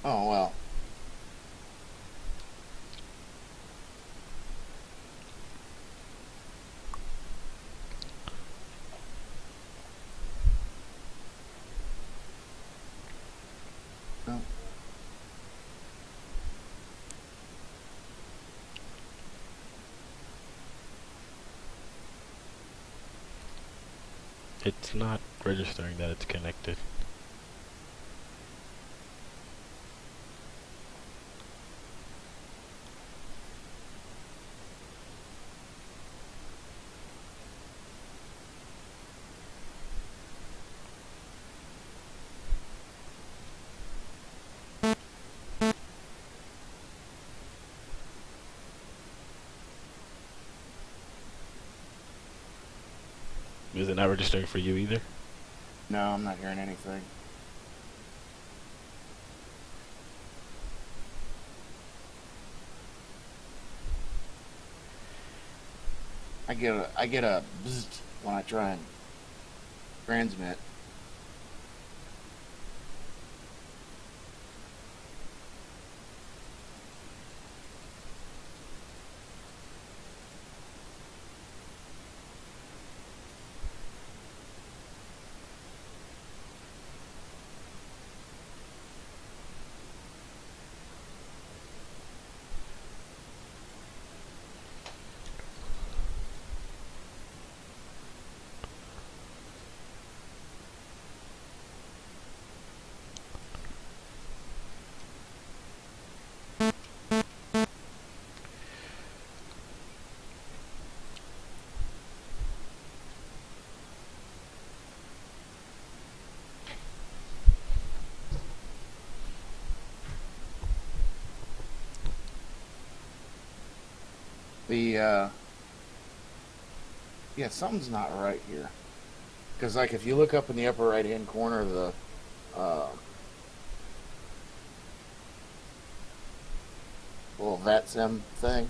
Oh, well. No. It's not registering that it's connected. Is it not registering for you either? No, I'm not hearing anything. I get a bzzzt when I try and transmit. The yeah, something's not right here. Because like if you look up in the upper right hand corner of the uh, little VATSIM thing,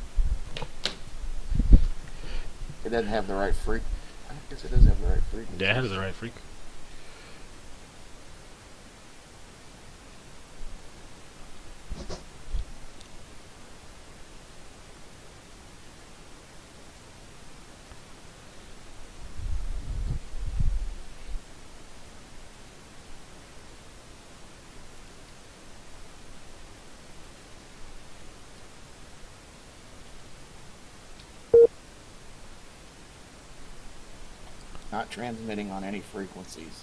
it doesn't have the right freak. I guess it does have the right frequency. Yeah, it has the right freak. Not transmitting on any frequencies.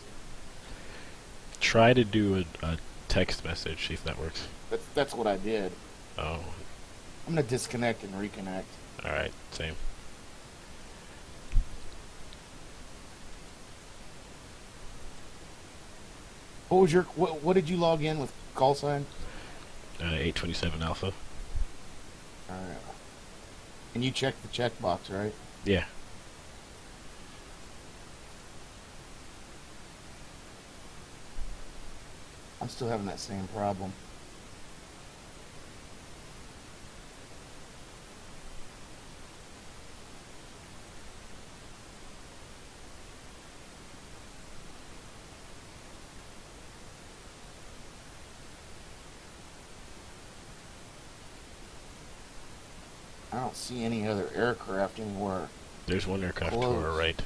Try to do a text message, see if that works. That's what I did. Oh, I'm gonna disconnect and reconnect. alright, same. What did you log in with call sign? 827 alpha. Alright. And you checked the checkbox, right? Yeah. I'm still having that same problem. I don't see any other aircraft anywhere. There's one aircraft to Close. our right.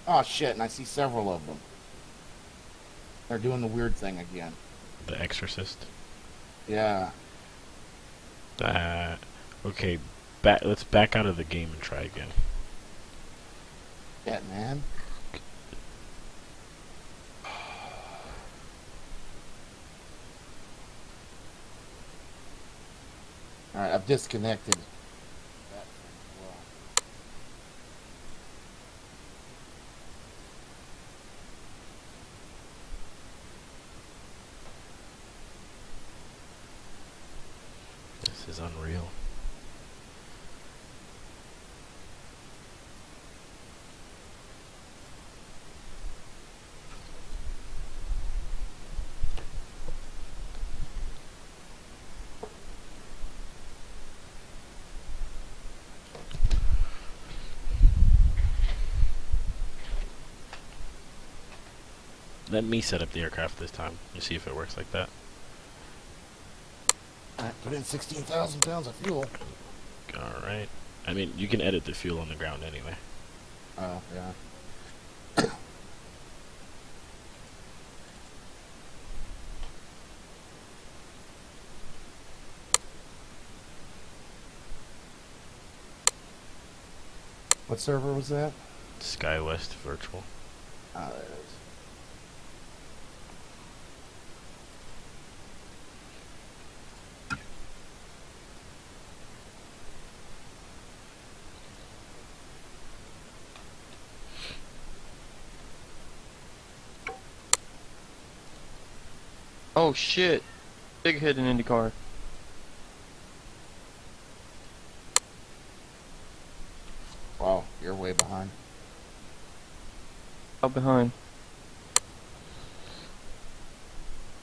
Oh shit, and I see several of them. They're doing the weird thing again. The Exorcist. Yeah. Okay, let's back out of the game and try again. Shit, man. Alright, I've disconnected. That thing as well. This is unreal. Let me set up the aircraft this time and see if it works like that. I put in 16,000 pounds of fuel. Alright. I mean, you can edit the fuel on the ground anyway. Oh, yeah. What server was that? SkyWest Virtual. Ah, there it is. Oh shit. Big hit in IndyCar. Wow, you're way behind. Out behind.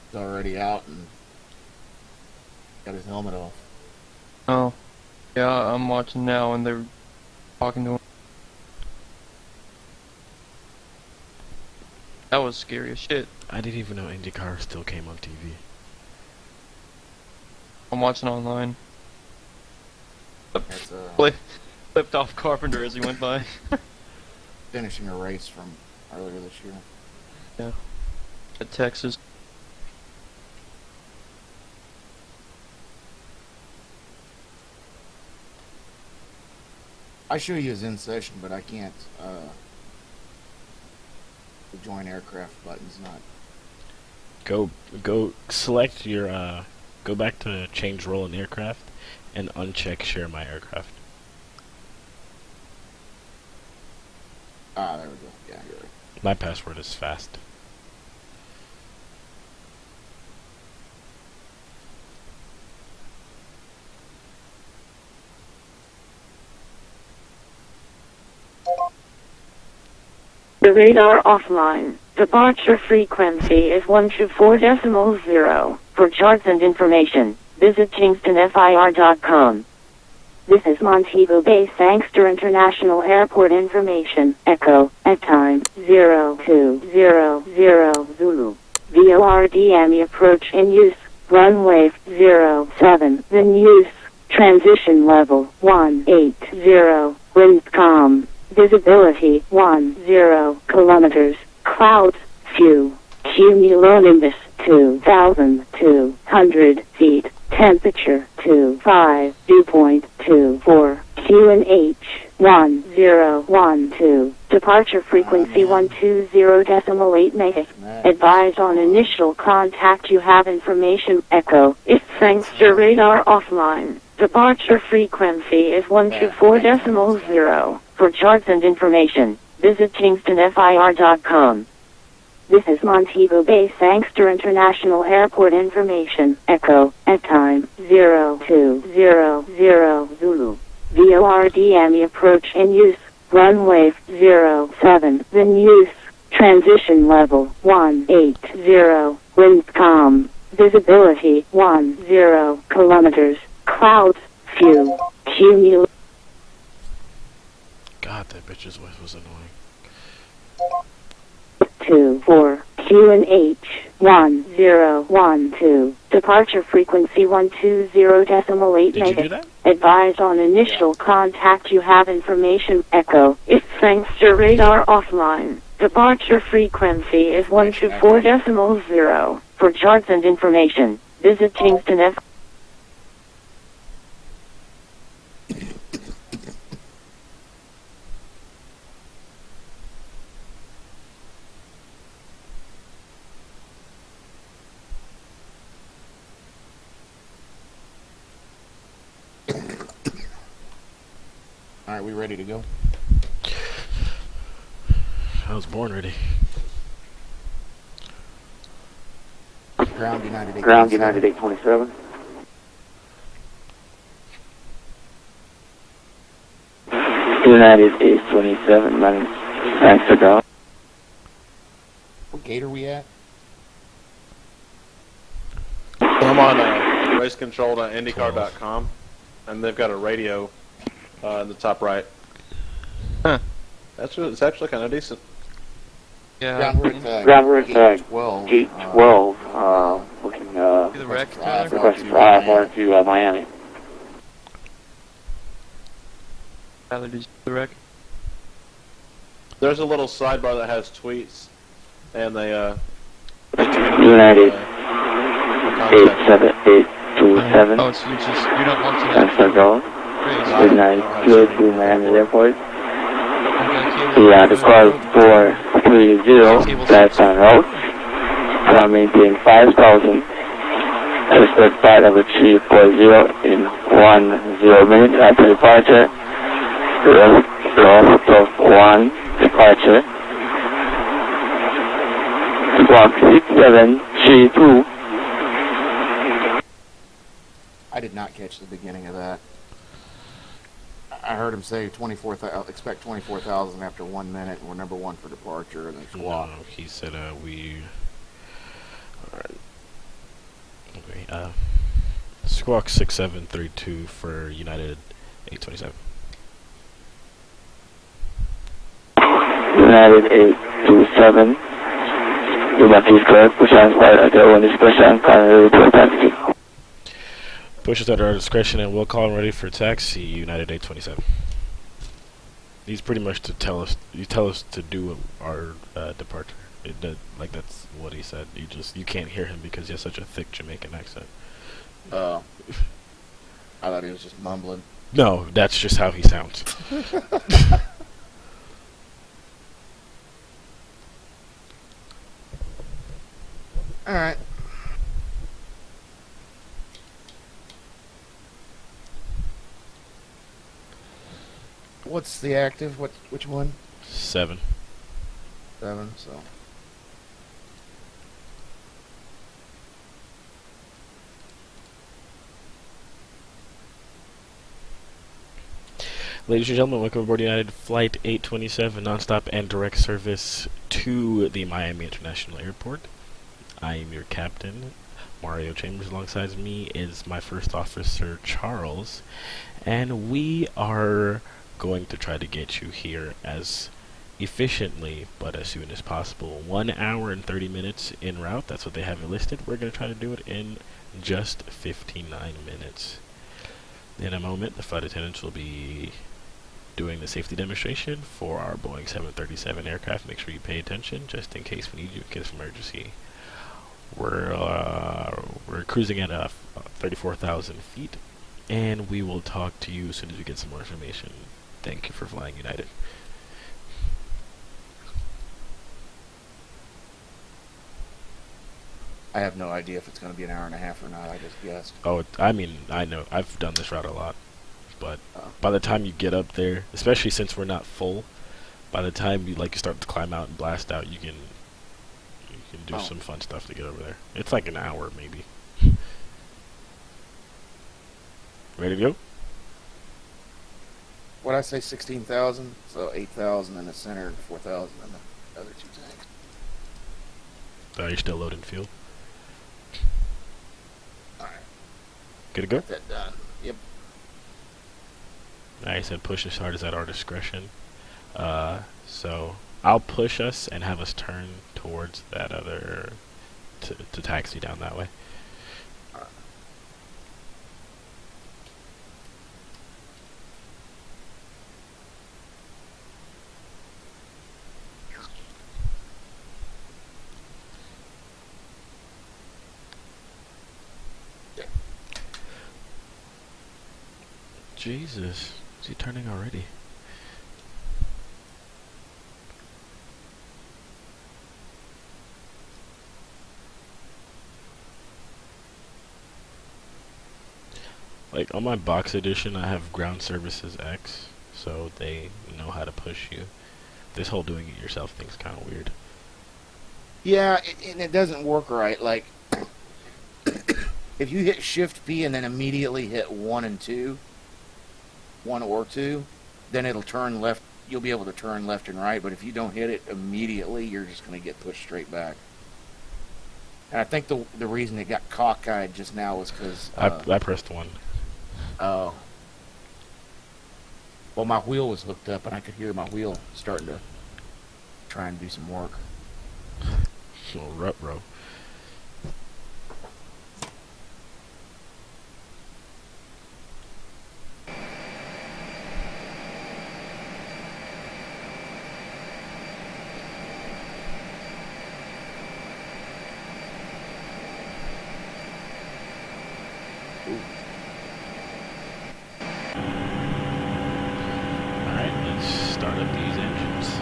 He's already out and got his helmet off. Oh. Yeah, I'm watching now and they're talking to him. That was scary as shit. I didn't even know IndyCar still came on TV. I'm watching online. That's Flipped off Carpenter as he went by. finishing a race from earlier this year. Yeah. At Texas. I show you his in session, but I can't. The join aircraft button's not. Go select your go back to change role in aircraft and uncheck share my aircraft. Ah, there we go. Yeah, you're right. My password is fast. The radar offline. Departure frequency is 124.0. For charts and information, visit KingstonFIR.com. This is Montego Bay Sangster International Airport information. Echo, at time 0200 Zulu. VORDME approach in use. Runway 07 in use. Transition level 180. Wind calm. Visibility 10 kilometers. Clouds few. Cumulonimbus 2,200 feet. Temperature 25. Dew point 24. QNH 1012. Departure frequency 120.8 MHz. Advise on initial contact you have information. Echo. It's Sangster radar offline. Departure frequency is 124.0. For charts and information, visit KingstonFIR.com. This is Montego Bay Sangster International Airport information. Echo, at time 0200 Zulu. VORDME approach in use. Runway 07 in use. Transition level 180. Wind calm. Visibility 10 kilometers. Clouds few. Cumulus. God, that bitch's voice was annoying. 24 QNH 1012. Departure frequency 120.8 Did you do that? Advise on initial contact you have information. Echo. It's Sangster radar offline. Departure frequency is 124.0. For charts and information, visit Kingston F. Alright, we ready to go? I was born ready. Ground United 827. Ground United 827. United 827, running thanks to go. What gate are we at? I'm on racecontrol.indycar.com, and they've got a radio in the top right. Huh. It's actually kind of decent. Yeah. Ground route, gate 12. gate 12, looking, See the wreck, Five. Tyler? request 5 to Miami. Tyler, did you see the wreck? There's a little sidebar that has tweets, and they tweeted United contact. 87827. Oh, so you're not watching Thanks that. for going. Great. Good night. Good to Miami Airport. Okay, Yeah, the car 430, that's on route. Now maintain 5,000. Expect flight number 340 in 10 minutes after departure. Loft of 1 departure. Squawk 6732. I did not catch the beginning of that. I heard him say 24,000. Expect 24,000 after 1 minute. We're number 1 for departure, and then squawk. No, he said we. Alright. Okay, squawk 6732 for United 827. United 827. You must be correct. Push on flight at your own discretion. Kindly report taxi. Push us at our discretion, and we'll call him ready for taxi. United 827. He's pretty much to tell us. You tell us to do our departure. Like that's what he said. You can't hear him because he has such a thick Jamaican accent. I thought he was just mumbling. No, that's just how he sounds. All right. What's the active? Which one? 7. 7. So. Ladies and gentlemen, welcome aboard United Flight 827, nonstop and direct service to the Miami International Airport. I am your captain, Mario Chambers. Alongside me is my first officer, Charles, and we are going to try to get you here as efficiently but as soon as possible. 1 hour and 30 minutes en route, that's what they have it listed. We're going to try to do it in just 59 minutes. In a moment, the flight attendants will be doing the safety demonstration for our Boeing 737 aircraft. Make sure you pay attention just in case we need you in case of emergency. We're cruising at 34,000 feet, and we will talk to you as soon as we get some more information. Thank you for flying United. I have no idea if it's going to be an hour and a half or not. I just guessed. Oh, I mean, I know. I've done this route a lot. But by the time you get up there, especially since we're not full, by the time you start to climb out and blast out, you can do some fun stuff to get over there. It's like an hour, maybe. Ready to go? What'd I say? 16,000. So 8,000 in the center, and 4,000 in the other two tanks. You're still loading fuel. All right. Good to go? Get that done. Yep. I said push as hard as at our discretion. So I'll push us and have us turn towards that other to taxi down that way. Jesus, is he turning already? Like on my box edition, I have ground services X, so they know how to push you. This whole doing it yourself thing's kind of weird. Yeah, and it doesn't work right. Like, if you hit Shift P and then immediately hit 1 and 2, 1 or 2, then it'll turn left. You'll be able to turn left and right, but if you don't hit it immediately, you're just going to get pushed straight back. And I think the reason it got cockeyed just now was because... I pressed 1. Oh. Well, my wheel was hooked up, and I could hear my wheel starting to try and do some work. Little rut row. Alright, let's start up these engines.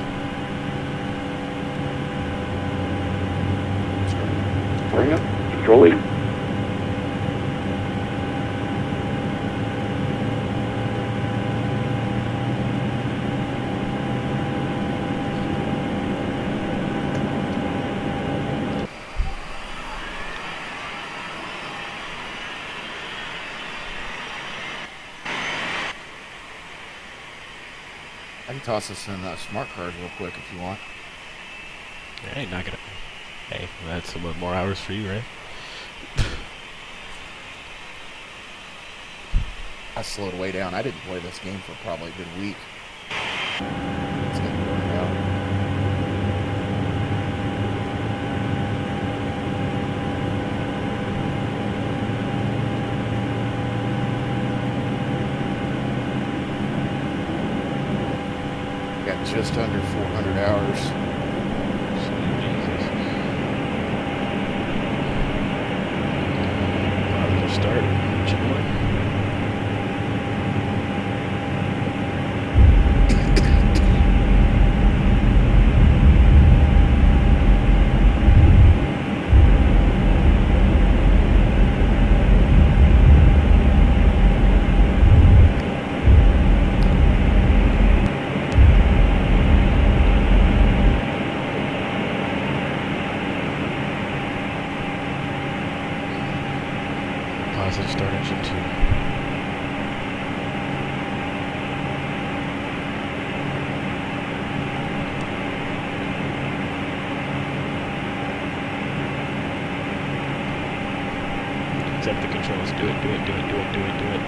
Bring up. Controlling. I can toss us in smart cars real quick if you want. Hey, not gonna. Hey, that's what, more hours for you, right? I slowed way down. I didn't play this game for probably a good week. It's getting burned out. Got just under 400 hours. I'll start. Positive start engine 2. Accept the controls. Do it, do it, do it, do it, do it, do it.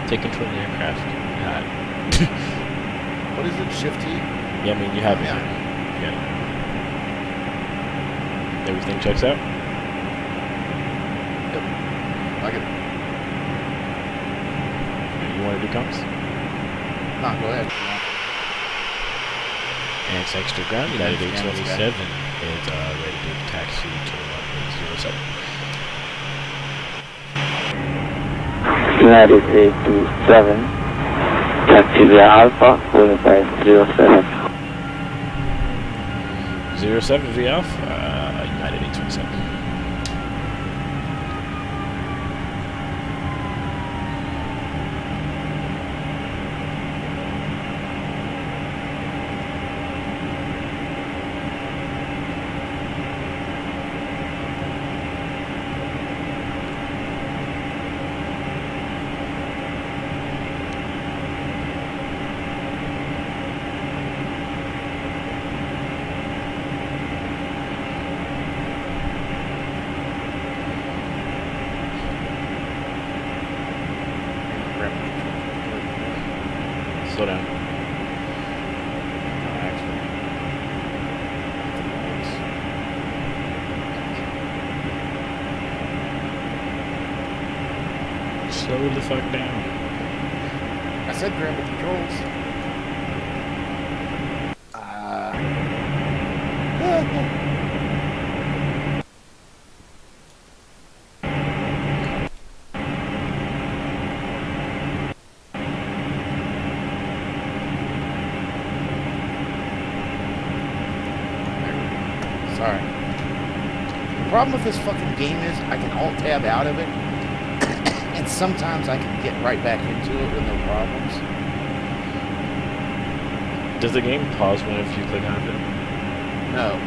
Take control of the aircraft. What is it? Shift T? Yeah, I mean, you have it. Yeah. Everything checks out? Yep. I can. You want to do comps? Nah, go ahead. And it's extra ground. United 827 is ready to taxi to runway 07. United 827. Taxi via Alpha, followed by 07. 07 V Alpha, United 827. Slow down. Slow the fuck down. I said grab the controls. Sorry. The problem with this fucking game is I can alt-tab out of it, and sometimes I can get right back into it with no problems. Does the game pause whenever you click on it? No.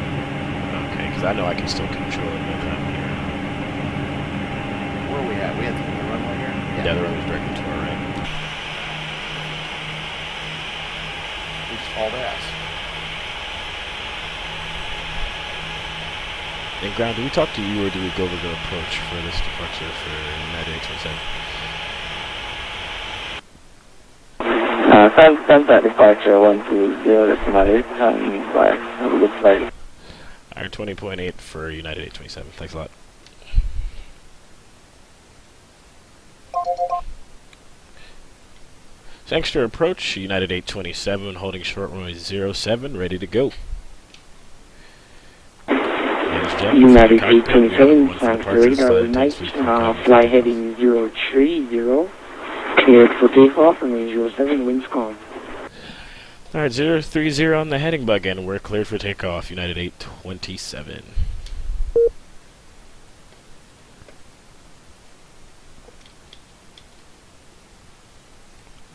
Okay, because I know I can still control it when I'm here. Where are we at? We have the runway here? Yeah, the runway's directly to our right. We just hauled ass. And Ground, do we talk to you or do we go over the approach for this departure for United 827? Contact departure 120, that's my time. Bye. Have a good flight. Alright, 20.8 for United 827. Thanks a lot. Extra approach, United 827, holding short runway 07, ready to go. United 827, radar night, fly heading 030, cleared for takeoff, runway 07, winds calm. Alright, 030 on the heading bug, and we're cleared for takeoff, United 827.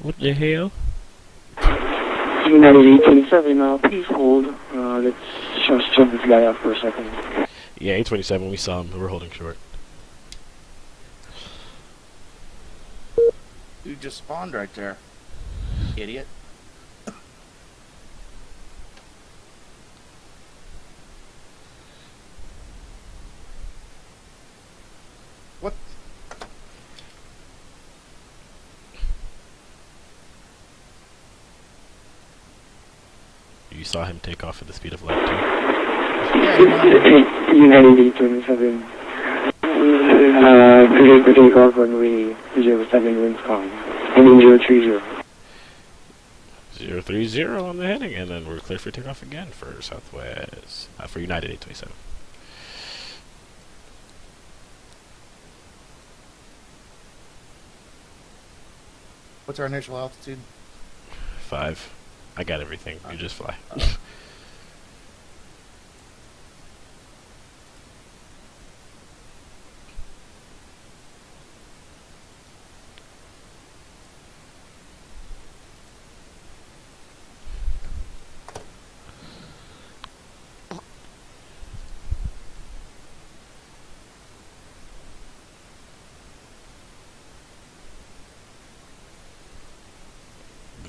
What the hell? United 827, please hold. Let's just jump this guy out for a second. Yeah, 827, we saw him. We're holding short. Dude just spawned right there. Idiot. What? You saw him take off at the speed of light, too? United 827. Cleared for takeoff, runway 07, winds calm. Heading 030. 030 on the heading, and then we're cleared for takeoff again for Southwest, for United 827. What's our initial altitude? 5. I got everything. You just fly.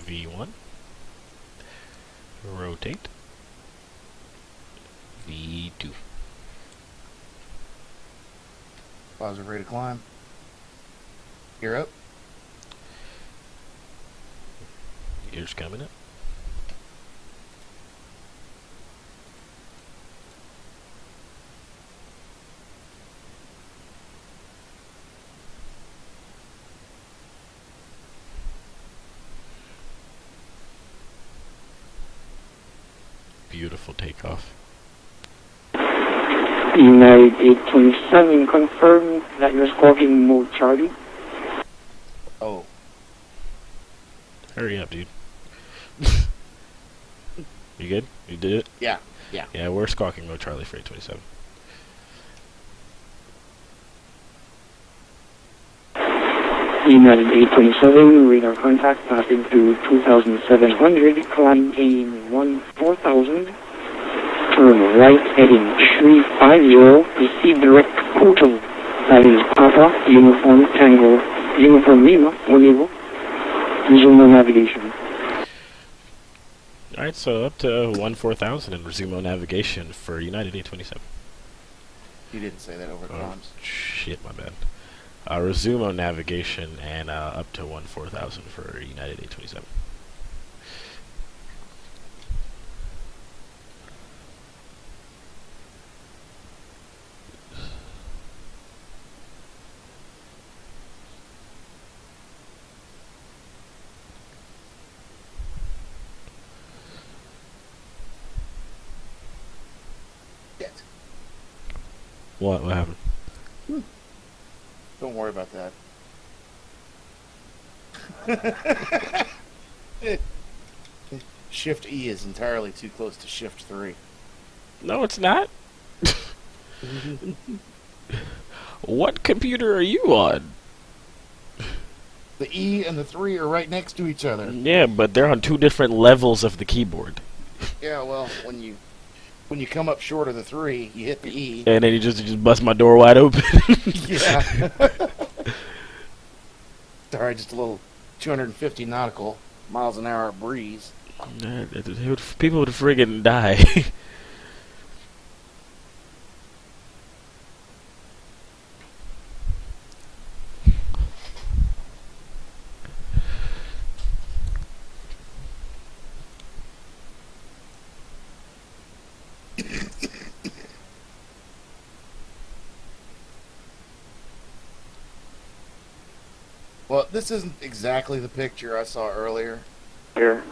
V1. Rotate. V2. Clouds are ready to climb. Gear up. Gears coming up. Beautiful takeoff. United 827, confirm that you're squawking mode Charlie. Oh. Hurry up, dude. You good? You did it? Yeah. Yeah. Yeah, we're squawking mode Charlie for 827. United 827, radar contact passing through 2700, climbing 4000, turn right heading 350, proceed direct total, that is Papa, Uniform Tango, Uniform Lima, Montego, resume on navigation. Alright, so up to 14,000 and resume on navigation for United 827. You didn't say that over the comms. Shit, my bad. Resume on navigation and up to 14,000 for United 827. Shit. What happened? Don't worry about that. Shift E is entirely too close to Shift 3. No, it's not. What computer are you on? The E and the 3 are right next to each other. Yeah, but they're on two different levels of the keyboard. Yeah, well, when you come up short of the 3, you hit the E. And then you just bust my door wide open. Yeah. Sorry, just a little 250 nautical miles an hour breeze. People would friggin' die. Well, this isn't exactly the picture I saw earlier. Here.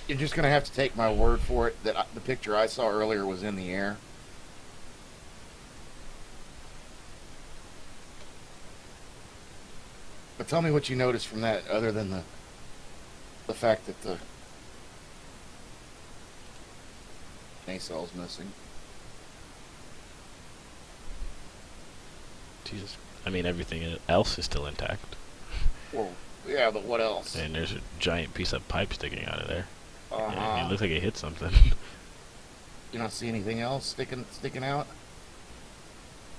You're just going to have to take my word for it that the picture I saw earlier was in the air. But tell me what you noticed from that, other than the fact that the nacell's missing. Jesus. I mean, everything else is still intact. Well, yeah, but what else? And there's a giant piece of pipe sticking out of there. Uh-huh. It looks like it hit something. You don't see anything else sticking out?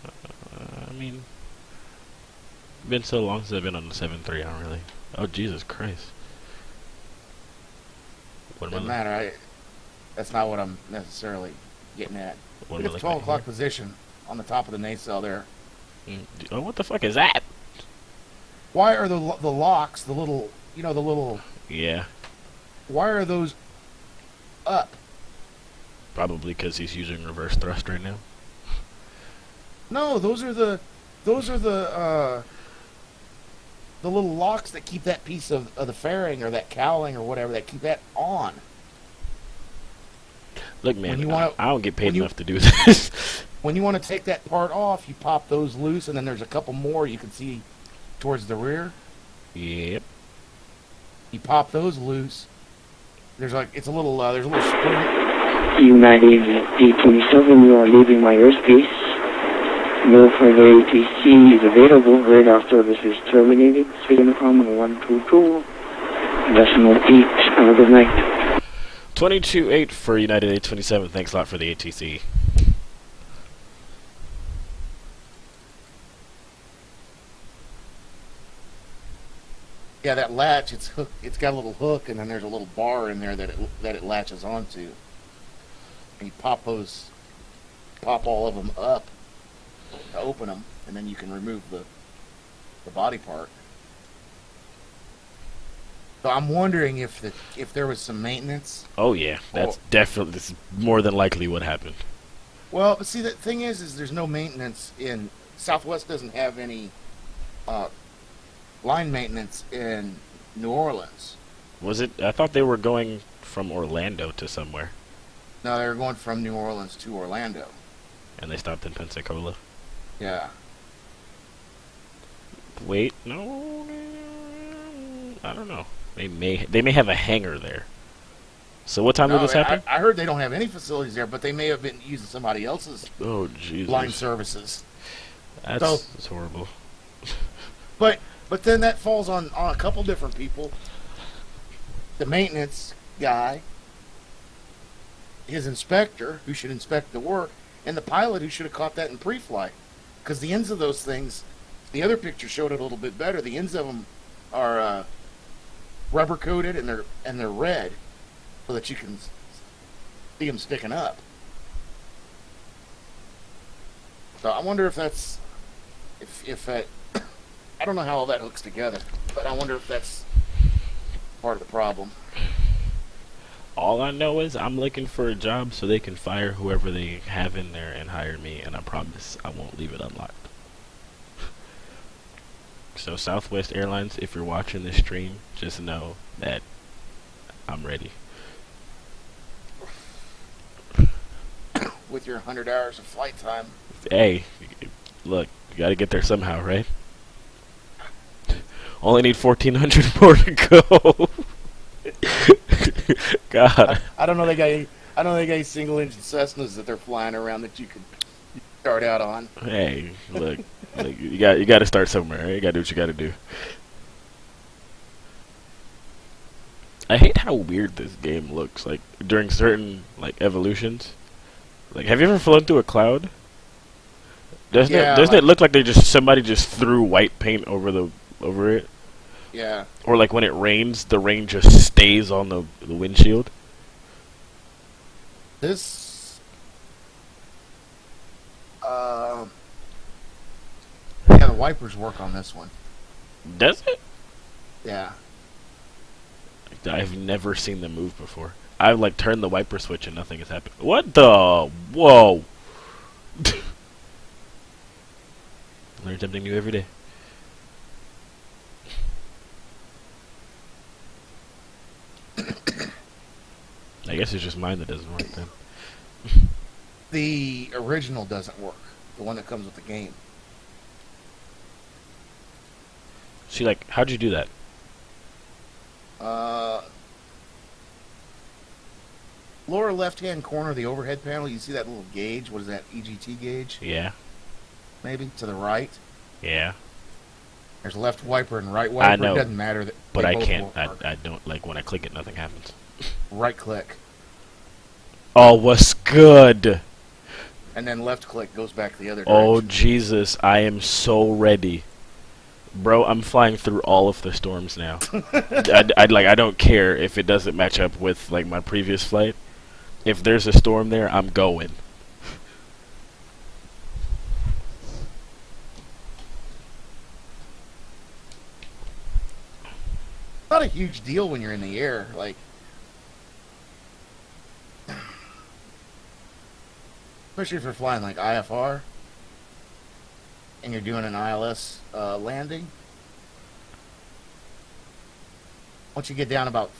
I mean, been so long since I've been on the 7.3, I don't really. Oh, Jesus Christ. What am Doesn't matter. That's not what I'm necessarily getting at. What Look am I at the looking 12 at o'clock here? position on the top of the nacelle there. Oh, what the fuck is that? Why are the locks, the little, the little, Yeah, why are those up? probably because he's using reverse thrust right now. No, those are the little locks that keep that piece of the fairing or that cowling or whatever, that keep that on. Look, When man, you wanna- I don't get paid when you- enough to do this. When you want to take that part off, you pop those loose, and then there's a couple more you can see towards the rear. Yep. You pop those loose. There's a little spring. United 827, you are leaving my airspace. No further ATC is available. Radar service is terminated. Speed Intercom 122. Decimal 8. Have a good night. 22.8 for United 827. Thanks a lot for the ATC. Yeah, that latch, it's got a little hook, and then there's a little bar in there that it latches onto. And you pop all of them up to open them, and then you can remove the body part. So I'm wondering if there was some maintenance. Oh yeah, that's definitely, this is more than likely what happened. Well, but see, the thing is there's no maintenance in Southwest. Doesn't have any line maintenance in New Orleans. Was it? I thought they were going from Orlando to somewhere, No, they were going from New Orleans to Orlando. and they stopped in Pensacola. Yeah. Wait, no, I don't know. They may have a hangar there. So what time did this happen? I heard they don't have any facilities there, but they may have been using somebody else's Oh Jesus, line services. that's horrible. But then that falls on a couple different people. The maintenance guy, his inspector, who should inspect the work, and the pilot, who should have caught that in pre-flight. Because the ends of those things, the other picture showed it a little bit better. The ends of them are rubber coated, and they're red, so that you can see them sticking up. So I wonder if that's if that. I don't know how all that hooks together, but I wonder if that's part of the problem. All I know is I'm looking for a job so they can fire whoever they have in there and hire me, and I promise I won't leave it unlocked. So Southwest Airlines, if you're watching this stream, just know that I'm ready. With your 100 hours of flight time. Hey, look, you gotta get there somehow, right? Only need 1,400 more to go. God. I don't know they got any single engine Cessnas that they're flying around that you could start out on. Hey, look, you got to start somewhere. Right? You got to do what you got to do. I hate how weird this game looks. Like during certain evolutions. Like, have you ever flown through a cloud? Doesn't it look like somebody just threw white paint over it? Yeah. Or like when it rains, the rain just stays on the windshield. This. Yeah, the wipers work on this one. Does it? Yeah. I've never seen them move before. I've like turned the wiper switch and nothing has happened. What the? Whoa! Learn something new every day. I guess it's just mine that doesn't work then. The original doesn't work. The one that comes with the game. See, like, how'd you do that? Lower left-hand corner of the overhead panel, you see that little gauge? What is that, EGT gauge? Yeah. Maybe? To the right? Yeah. There's left wiper and right wiper. I know. It doesn't matter. But they I both can't. work. I don't, like, when I click it, nothing happens. Right-click. Oh, what's good? And then left-click goes back the other Oh, direction. Jesus. I am so ready. Bro, I'm flying through all of the storms now. I don't care if it doesn't match up with, like, my previous flight. If there's a storm there, I'm going. Not a huge deal when you're in the air. Like, especially if you're flying like IFR and you're doing an ILS landing. Once you get down about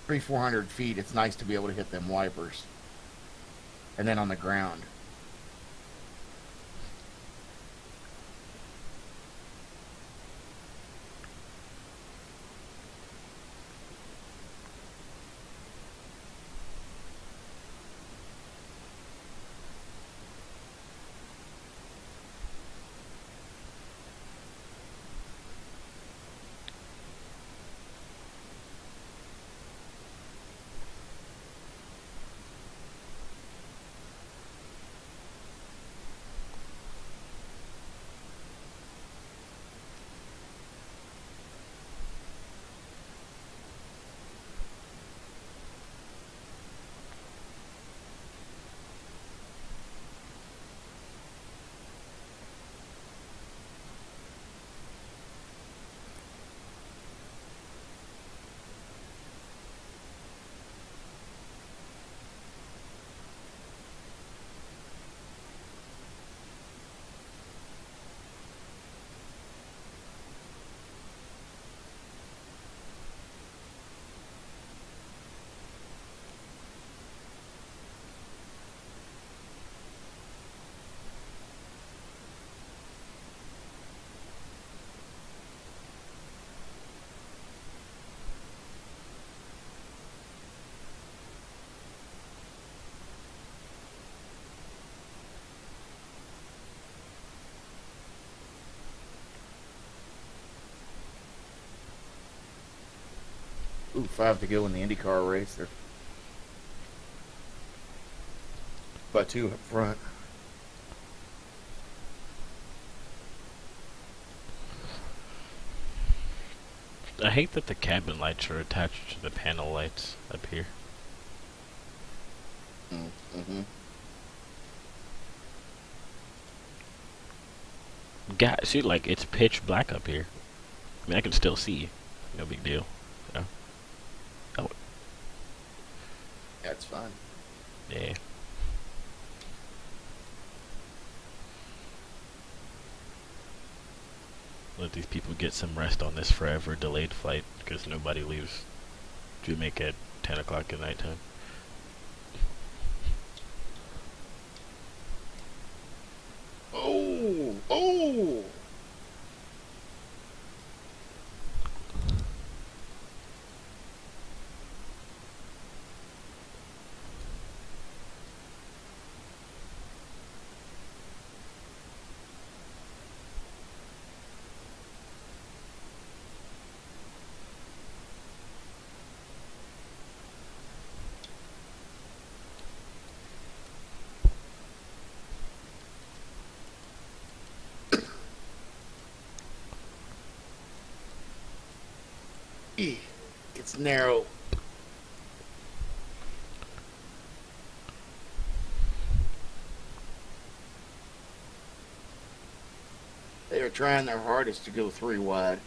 300-400 feet, it's nice to be able to hit them wipers. And then on the ground. Ooh, 5 to go in the IndyCar race. They're by 2 up front. I hate that the cabin lights are attached to the panel lights up here. Mm-hmm. God, see, like, it's pitch black up here. I mean, I can still see. No big deal. So. Oh, That's fine. yeah. Let these people get some rest on this forever delayed flight, because nobody leaves Jamaica at 10 o'clock at nighttime. Oh! Oh! It's narrow. They are trying their hardest to go 3 wide.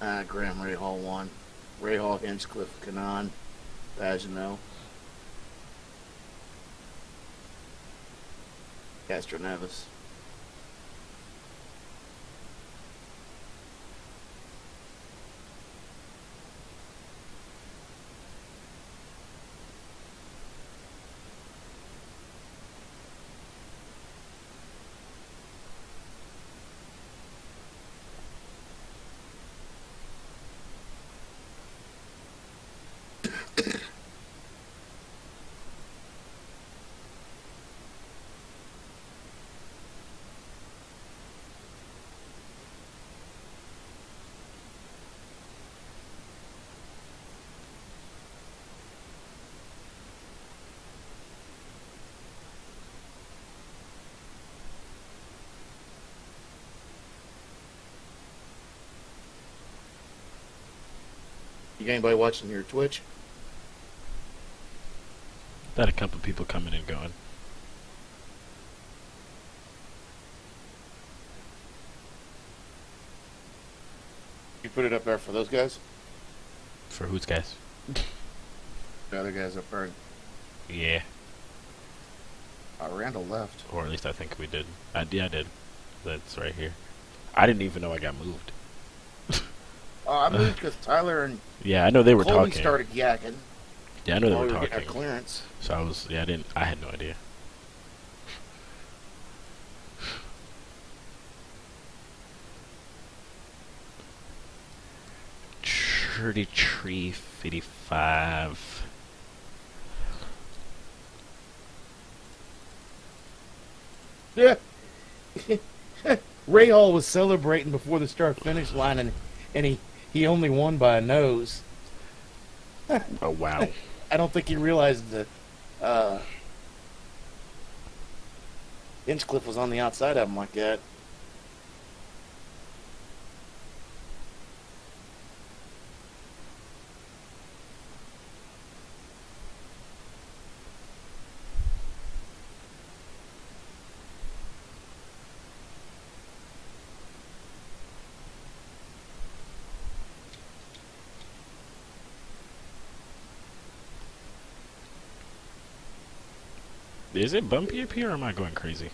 Graham Ray Hall 1. Ray Hall, Hinchcliffe, Canaan, Pagenaud, Castro Nevis. You got anybody watching your Twitch? Got a couple people coming and going. You put it up there for those guys? For whose guys? The other guys up there. Yeah. Randall left. Or at least I think we did. Yeah, I did. That's right here. I didn't even know I got moved. I moved because Tyler and Yeah, I know they were Colby talking. started yakking. Yeah, I know they while were we getting our talking. clearance. So I had no idea. Tree 55. Yeah. Ray Hall was celebrating before the start finish line, and he only won by a nose. Oh wow. I don't think he realized that Hinchcliffe was on the outside of him like that. Is it bumpy up here or am I going crazy?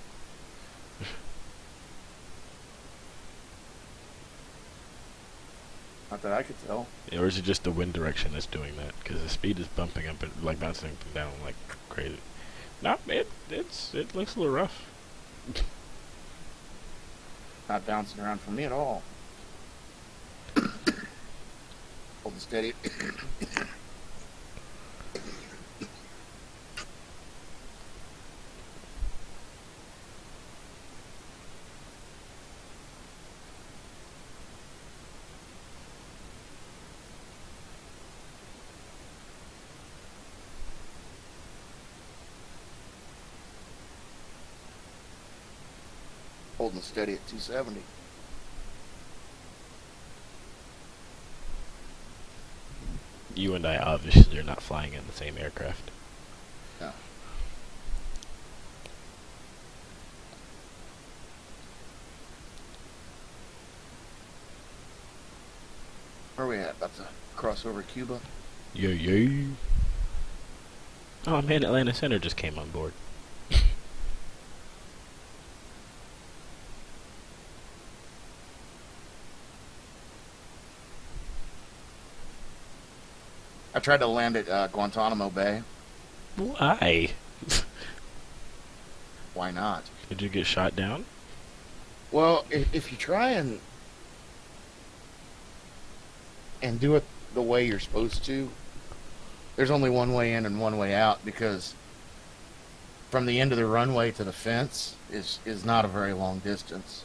Not that I could tell. Or is it just the wind direction that's doing that? Because the speed is bumping up, like bouncing up and down like crazy. No, it looks a little rough. Not bouncing around for me at all. Hold it steady. Holding steady at 270. You and I obviously are not flying in the same aircraft. No. Where are we at? About to cross over Cuba? Yo. Oh man, Atlanta Center just came on board. I tried to land at Guantanamo Bay. Why? Why not? Did you get shot down? Well, if you try and do it the way you're supposed to, there's only one way in and one way out, because from the end of the runway to the fence is not a very long distance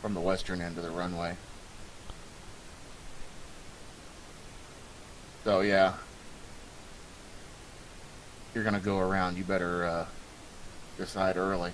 from the western end of the runway. So yeah, you're gonna go around. You better decide early.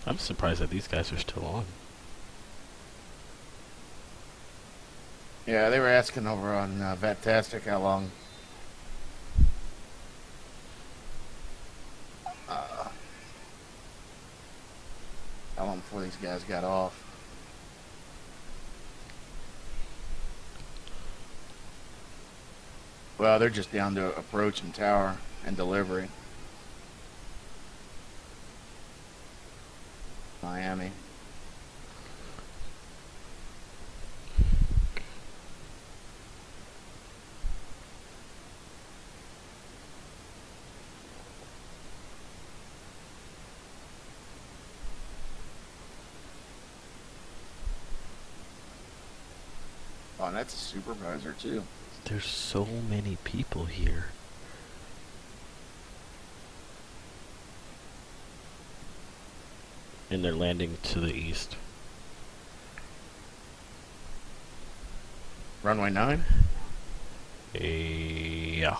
I'm surprised that these guys are still on. Yeah, they were asking over on Vatastic how long. How long before these guys got off? Well, they're just down to approach and tower and delivery. Miami. Oh, and that's a supervisor too. There's so many people here. And they're landing to the east. Runway 9? Yeah.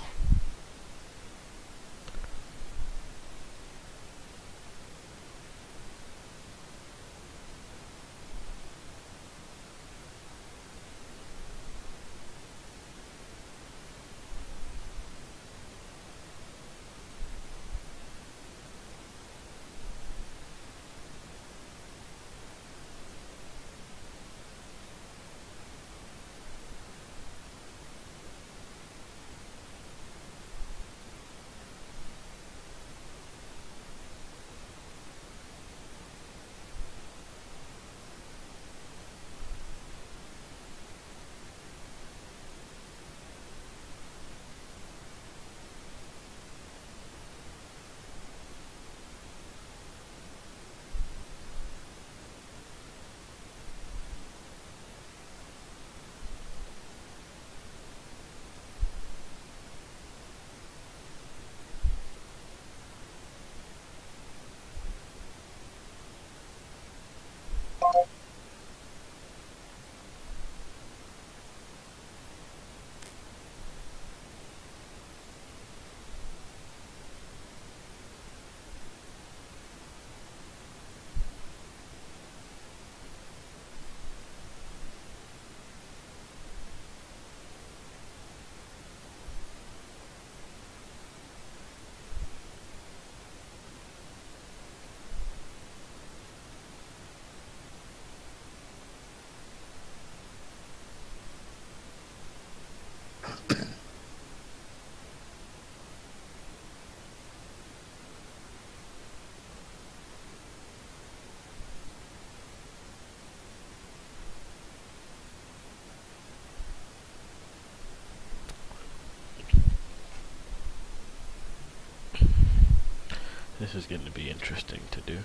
This is going to be interesting to do.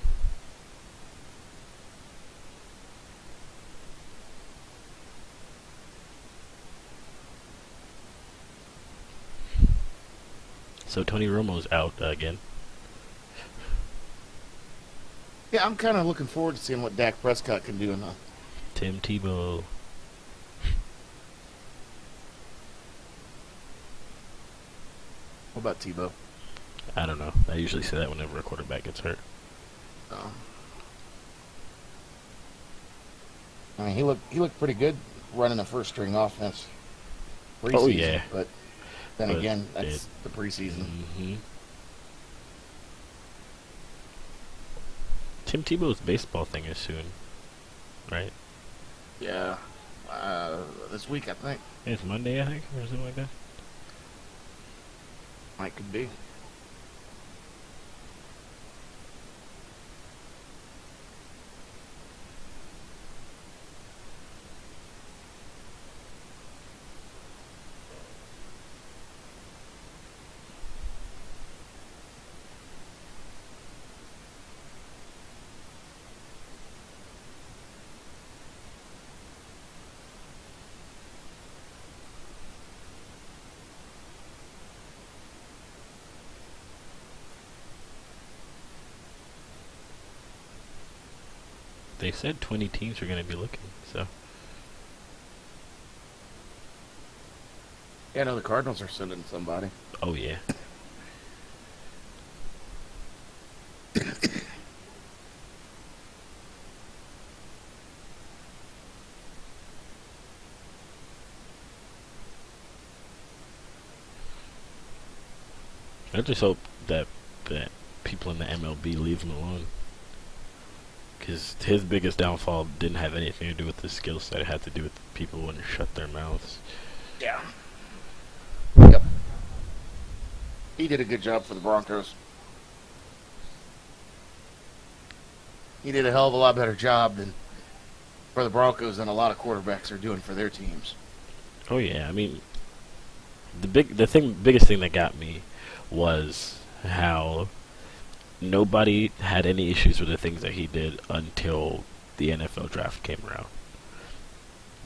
So Tony Romo's out again. Yeah, I'm kind of looking forward to seeing what Dak Prescott can do in the... Tim Tebow. What about Tebow? I don't know. I usually say that whenever a quarterback gets hurt. Oh. I mean, he looked pretty good running a first string offense. Preseason, Oh, yeah. But then But again, that's the preseason. Mm-hmm. Tim Tebow's baseball thing is soon, right? Yeah. This week, I think. It's Monday, I think, or something like that. Might could be. They said 20 teams are going to be looking, so. Yeah, I know the Cardinals are sending somebody. Oh, yeah. I just hope that people in the MLB leave him alone. Because his biggest downfall didn't have anything to do with his skill set. It had to do with people who wouldn't shut their mouths. Yeah. Yep. He did a good job for the Broncos. He did a hell of a lot better job than for the Broncos than a lot of quarterbacks are doing for their teams. Oh yeah, I mean, biggest thing that got me was how nobody had any issues with the things that he did until the NFL draft came around.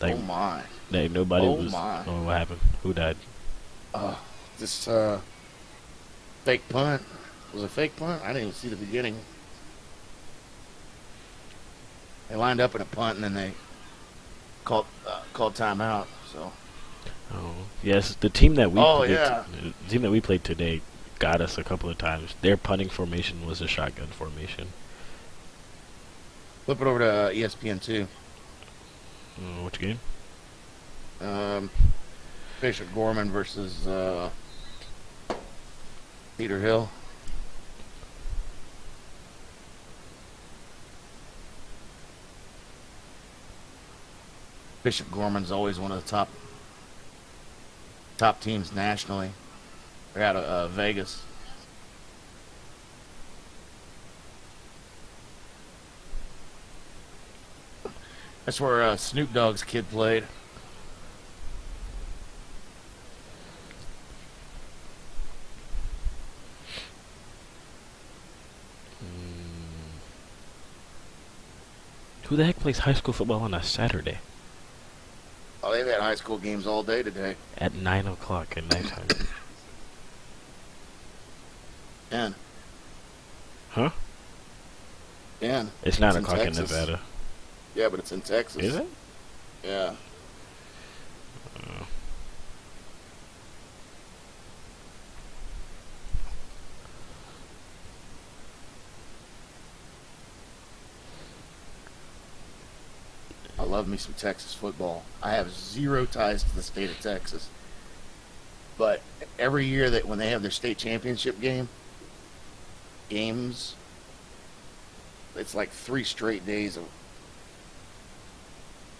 Like, oh my! Like nobody oh was. My. Oh, what happened? Who died? This fake punt. Was it a fake punt? I didn't even see the beginning. They lined up in a punt and then they called timeout. So. Oh yes, the team that we yeah. the team that we played today got us a couple of times. Their punting formation was a shotgun formation. Flip it over to ESPN2. Which game? Bishop Gorman versus Peter Hill. Bishop Gorman's always one of the top teams nationally. They're out of Vegas. That's where Snoop Dogg's kid played. Who the heck plays high school football on a Saturday? Oh, they've had high school games all day today. At 9 o'clock at nighttime. Dan. Huh? Dan. It's 9 in o'clock in Texas. Nevada. Yeah, but it's in Texas. Is it? Yeah. I love me some Texas football. I have zero ties to the state of Texas. But every year that when they have their state championship games, it's like 3 straight days of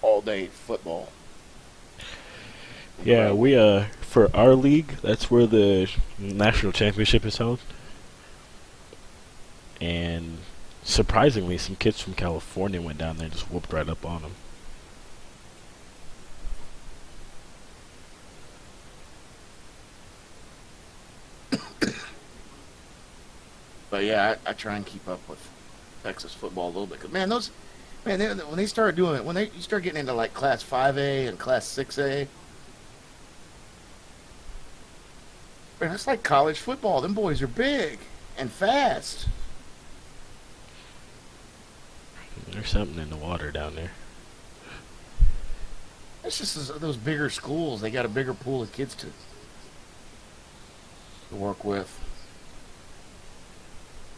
all-day football. Yeah, we for our league, that's where the national championship is held. And surprisingly, some kids from California went down there and just whooped right up on them. But yeah, I try and keep up with Texas football a little bit. 'Cause, man, when they start doing it, you start getting into like Class 5A and Class 6A, man, that's like college football. Them boys are big and fast. There's something in the water down there. It's just those bigger schools. They got a bigger pool of kids to work with.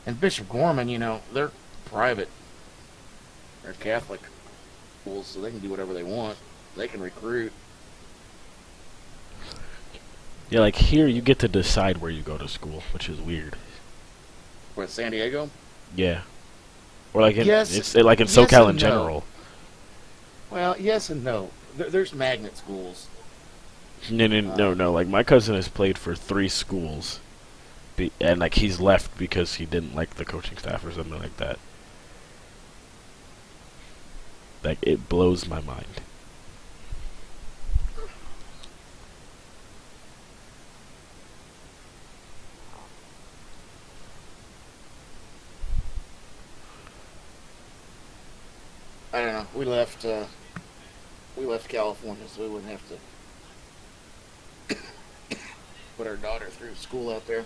And Bishop Gorman, they're private. They're Catholic schools, so they can do whatever they want. They can recruit. Yeah, like here you get to decide where you go to school, which is weird. What, San Diego? Yeah. Or like in Yes, like in yes SoCal and in no. general. Well, yes and no. There's magnet schools. No. Like my cousin has played for 3 schools, and like he's left because he didn't like the coaching staff or something like that. Like it blows my mind. I don't know. We left California, so we wouldn't have to put our daughter through school out there.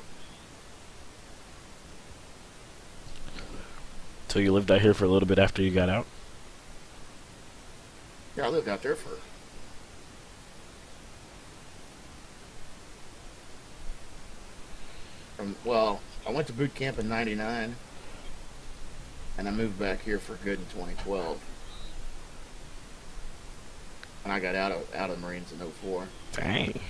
So you lived out here for a little bit after you got out? Yeah, I lived out there for. I went to boot camp in '99, and I moved back here for good in 2012. And I got out of the Marines in '04. Dang.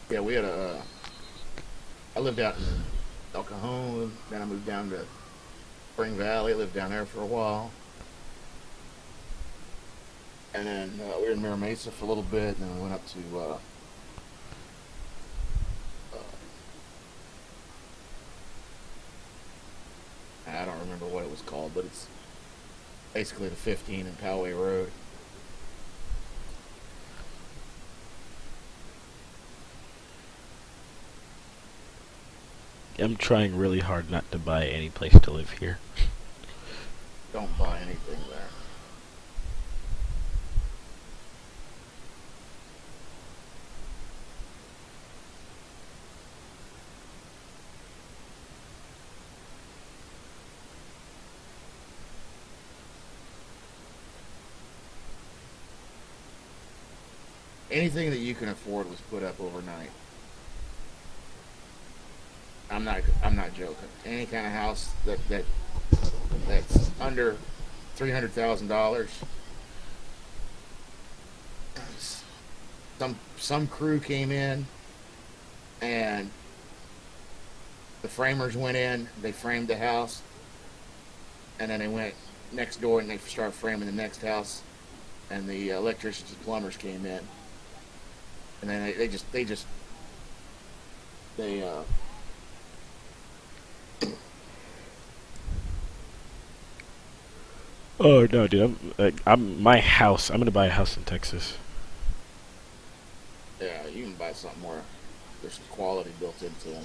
Yeah, we had a. I lived out in El Cajon, then I moved down to Spring Valley. Lived down there for a while, and then we were in Mira Mesa for a little bit, and then we went up to. I don't remember what it was called, but it's basically the 15 in Poway Road. I'm trying really hard not to buy any place to live here. Don't buy anything there. Anything that you can afford was put up overnight. I'm not joking. Any kind of house that's under $300,000. Some crew came in, and the framers went in. They framed the house, and then they went next door and they started framing the next house. And the electricians and plumbers came in, and then they Oh no, dude! I'm my house. I'm gonna buy a house in Texas. yeah, you can buy something where there's some quality built into them.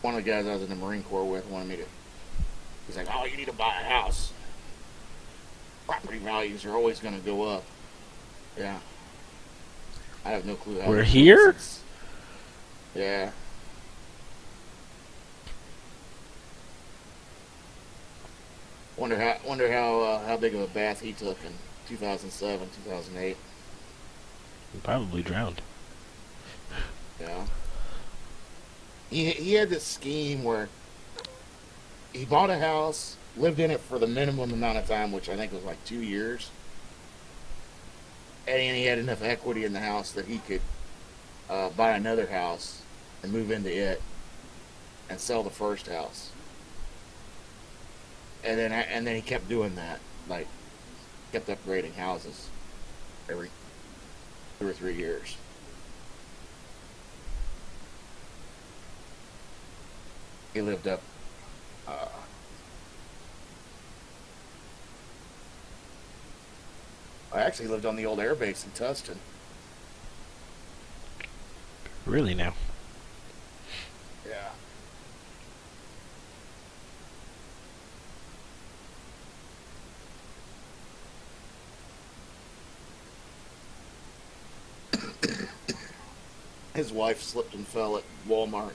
One of the guys I was in the Marine Corps with wanted me to. He's like, "Oh, you need to buy a house. Property values are always going to go up." Yeah. I have no clue how. We're here? Yeah. Wonder how big of a bath he took in 2007, 2008. Probably drowned. Yeah. He had this scheme where he bought a house, lived in it for the minimum amount of time, which I think was like 2 years, and he had enough equity in the house that he could buy another house and move into it and sell the first house. And then he kept doing that, like kept upgrading houses every 2 or 3 years. He lived up I actually lived on the old air base in Tustin. Really now? Yeah. His wife slipped and fell at Walmart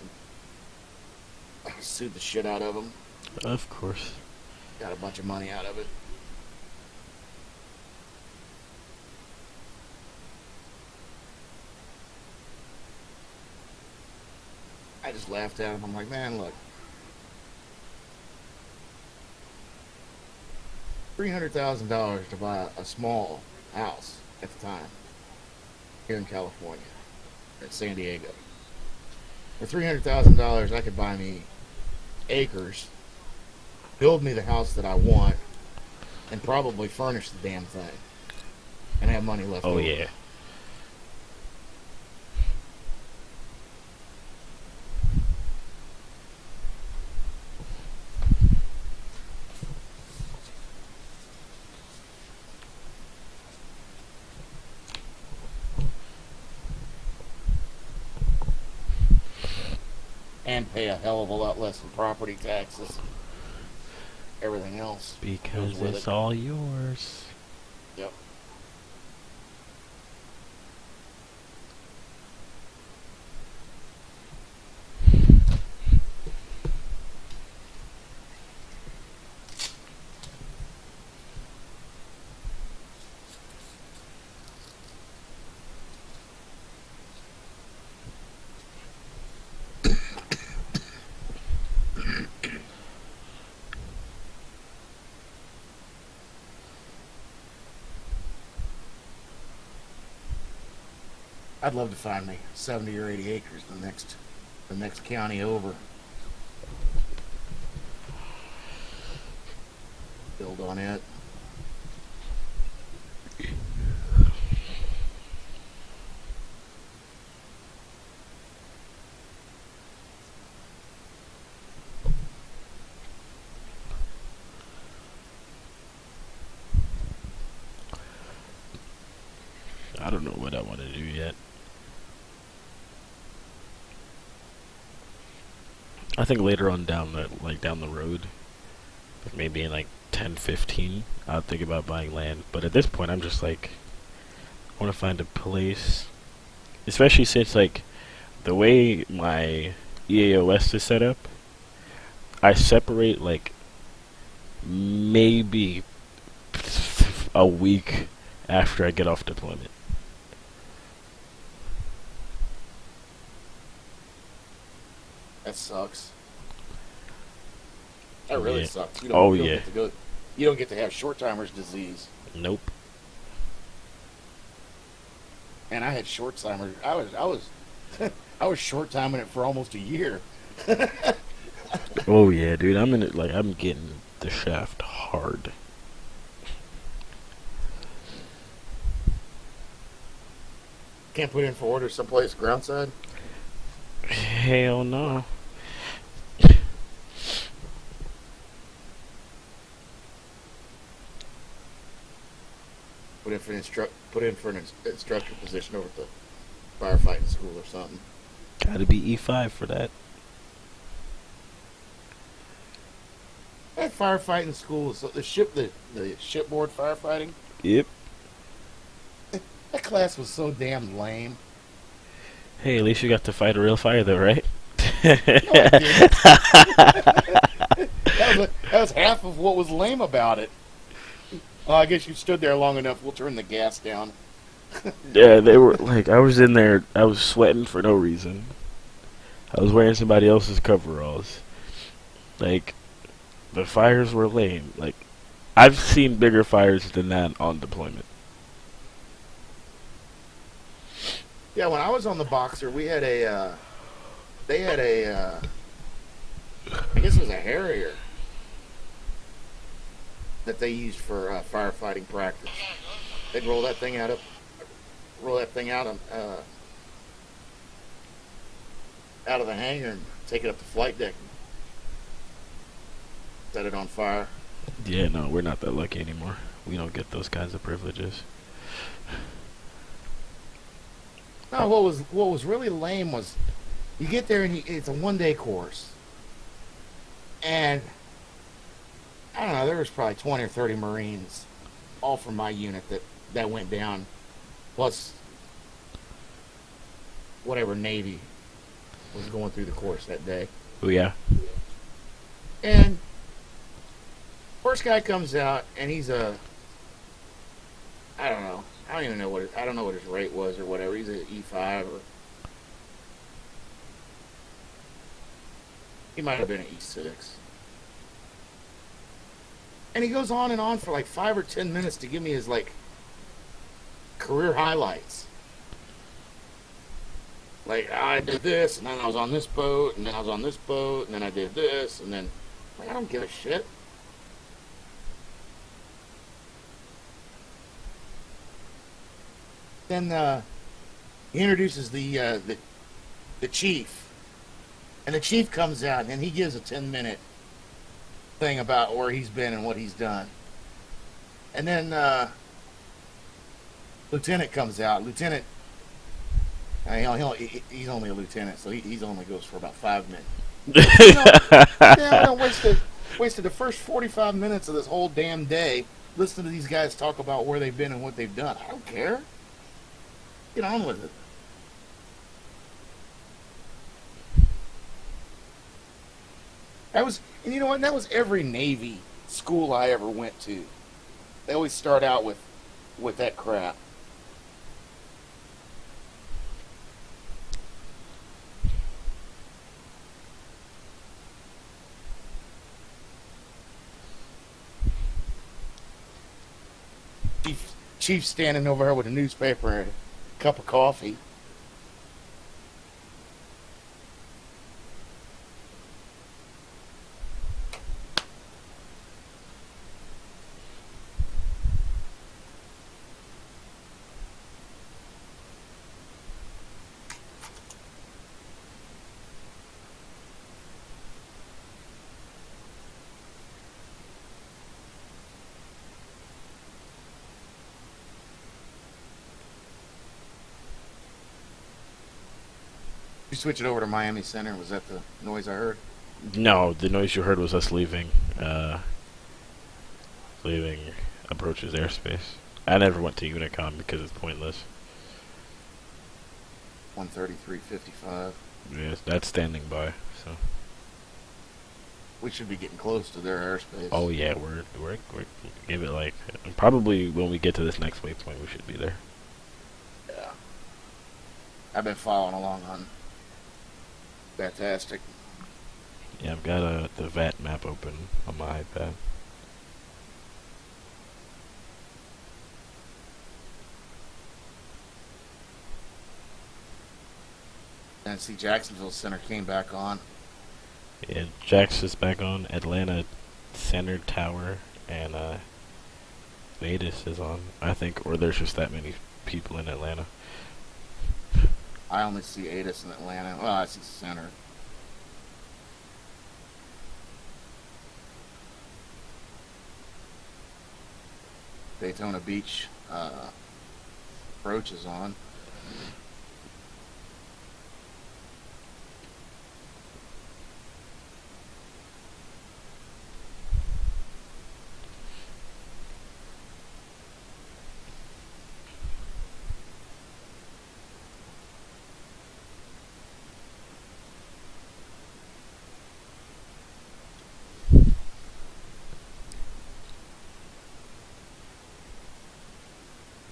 and sued the shit out of him. Of course. Got a bunch of money out of it. I just laughed at him. I'm like, man, look. $300,000 to buy a small house at the time here in California, at San Diego. For $300,000, I could buy me acres, build me the house that I want, and probably furnish the damn thing, and have money left over. Oh yeah. And pay a hell of a lot less in property taxes. Everything else. Because goes with it's it. all yours. Yep. I'd love to find me 70 or 80 acres the next county over. Build on it. I don't know what I want to do yet. I think later on down the road, like maybe in like 10, 15, I'll think about buying land. But at this point, I'm just like, I want to find a place, especially since like the way my EAOS is set up, I separate like maybe a week after I get off deployment. That sucks. That really Yeah. sucks. Oh, you don't yeah. Get to go, you don't get to have short timers disease. Nope. And I had short timers. I was I was short timing it for almost a year. Oh yeah, dude. I'm in it. Like I'm getting the shaft hard. Can't put in for order someplace groundside. Hell no. Put in for an instructor position over at the firefighting school or something. Gotta be E5 for that. That firefighting school is the shipboard firefighting. Yep. That class was so damn lame. Hey, at least you got to fight a real fire though, right? No, I didn't. that was half of what was lame about it. Well, I guess you stood there long enough. We'll turn the gas down. Yeah, they were like, I was in there, I was sweating for no reason. I was wearing somebody else's coveralls. Like, the fires were lame. Like, I've seen bigger fires than that on deployment. Yeah, when I was on the Boxer, we had they had I guess it was a Harrier that they used for firefighting practice. They'd roll that thing out out of the hangar and take it up the flight deck and set it on fire. Yeah, no, we're not that lucky anymore. We don't get those kinds of privileges. No, what was really lame was you get there and it's a 1-day course, and I don't know, there was probably 20 or 30 Marines, all from my unit that went down, plus whatever Navy was going through the course that day. Oh yeah. And first guy comes out and he's I don't know. I don't know what his rate was or whatever. He's an E5 or he might have been an E6. And he goes on and on for like 5 or 10 minutes to give me his like career highlights. Like, I did this, and then I was on this boat, and then I was on this boat, and then I did this, and then like, I don't give a shit. Then he introduces the chief, and the chief comes out and he gives a 10-minute thing about where he's been and what he's done. And then Lieutenant comes out. Lieutenant, he's only a lieutenant, so he's only goes for about 5 minutes. I don't wasted the first 45 minutes of this whole damn day listening to these guys talk about where they've been and what they've done. I don't care. Get on with it. And you know what? That was every Navy school I ever went to. They always start out with that crap. Chief standing over here with a newspaper and a cup of coffee. You switch it over to Miami Center. Was that the noise I heard? No, the noise you heard was us leaving approaches airspace. I never went to Unicom because it's pointless. 133.55. Yes, that's standing by. So. We should be getting close to their airspace. Oh yeah, we're give it like probably when we get to this next waypoint we should be there. Yeah. I've been following along on Fantastic. Yeah, I've got the VAT map open on my iPad. And see Jacksonville Center came back on. Yeah, Jax is back on. Atlanta Center Tower and Vegas is on. I think, or there's just that many people in Atlanta. I only see ATIS in Atlanta. Well, I see Center. Daytona Beach approach is on.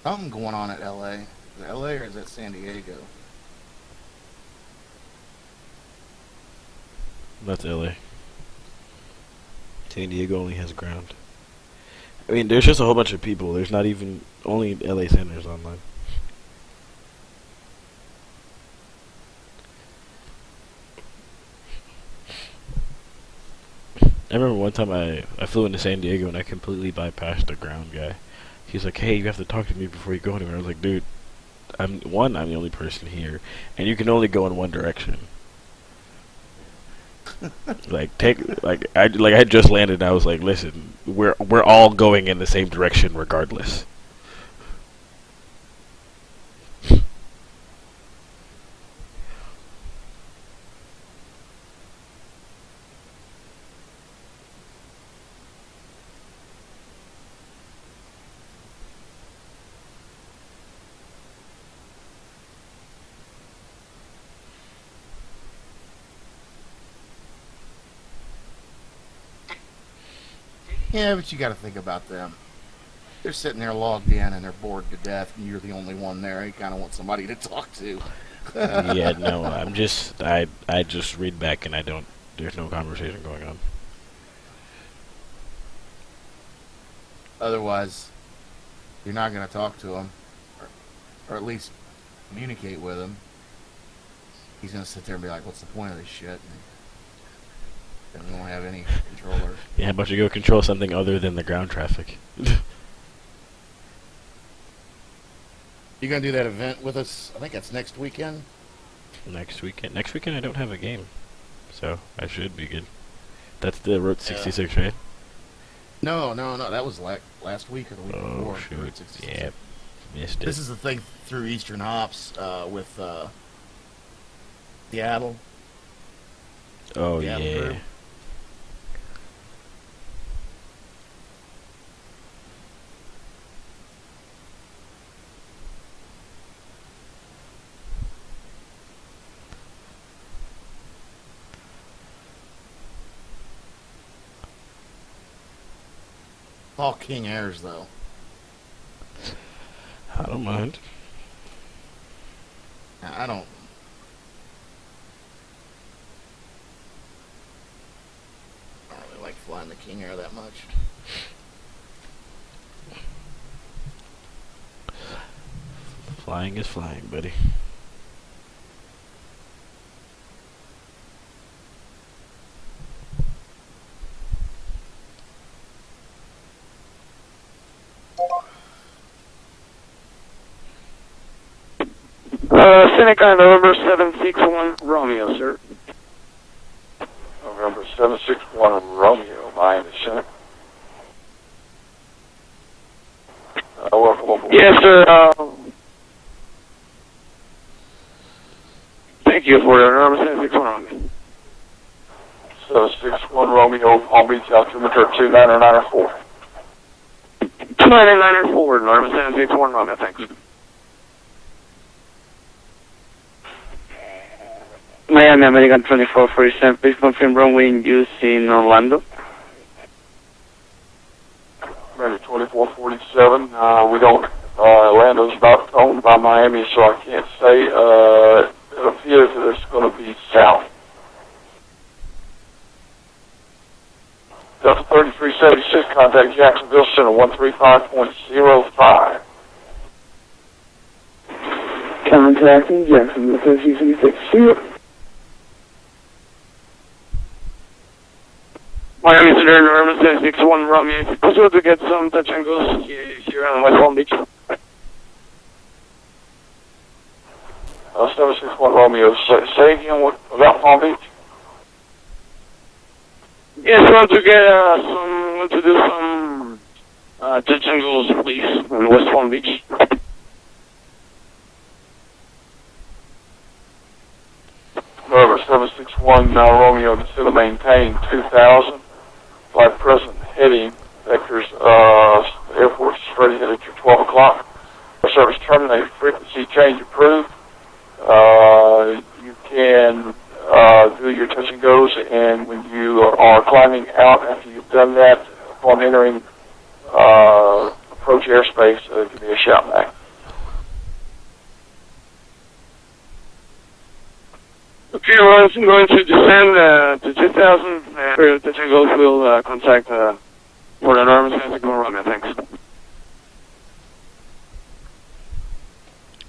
Something going on at LA. Is it LA or is that San Diego? That's LA. San Diego only has ground. I mean, there's just a whole bunch of people. There's not even only LA Center's online. I remember one time I flew into San Diego and I completely bypassed the ground guy. He's like, hey, you have to talk to me before you go anywhere. I was like, dude, I'm the only person here, and you can only go in one direction. I had just landed and I was like, listen, we're all going in the same direction regardless. Yeah, but you got to think about them. They're sitting there logged in and they're bored to death, and you're the only one there. You kind of want somebody to talk to. Yeah, no, I just read back and there's no conversation going on. Otherwise, you're not going to talk to him, or at least communicate with him. He's going to sit there and be like, what's the point of this shit? And we don't have any controllers. Yeah, how about you go control something other than the ground traffic? You going to do that event with us? I think that's next weekend. Next weekend I don't have a game, so I should be good. That's the Route 66, right? No. That was last week or the week before. Shoot. Route 66. Yeah, missed it. This is the thing through Eastern Hops with Seattle. Oh, Seattle yeah. group. All King Airs, though. I don't mind. I don't really like flying the King Air that much. Flying is flying, buddy. Seneca, November 761 Romeo, sir. November 761 Romeo, Miami Center. Welcome aboard. Yes, sir. Thank you. you for the November 761 Romeo. 761 Romeo, Palm Beach, altimeter 2994. 2994, November 761 Romeo, thanks. Miami American 2447, please confirm runway in use in Orlando. Ready, 2447. We don't, Orlando's not owned by Miami, so I can't say. It appears that it's going to be south. Delta 3376, contact Jacksonville Center 135.05. Contacting Jacksonville 3376. See you. Miami Center, November 761 Romeo. Is it possible to get some touch and goes here on West Palm Beach? 761 Romeo, say again what about Palm Beach? Yes, want to get want to do some touch and goes, please, on West Palm Beach. November 761 Romeo, consider maintain 2000. Flight present heading, vectors, airport is ready headed at 12 o'clock. Service terminated, frequency change approved. You can do your touch and goes, and when you are climbing out after you've done that, upon entering approach airspace, give me a shout back. Okay, well, I'm going to descend to 2000. For touch and goes, we'll contact for the Norman Santa Romeo. Thanks.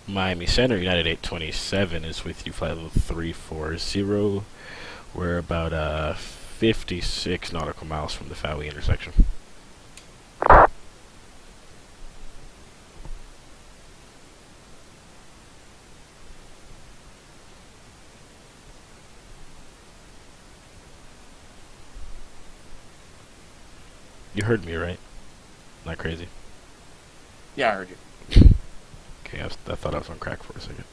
Miami Center, United 827 is with you, flight level 340. We're about 56 nautical miles from the Fowey intersection. You heard me, right? Not crazy. Yeah, I heard you. Okay, I thought I was on crack for a second.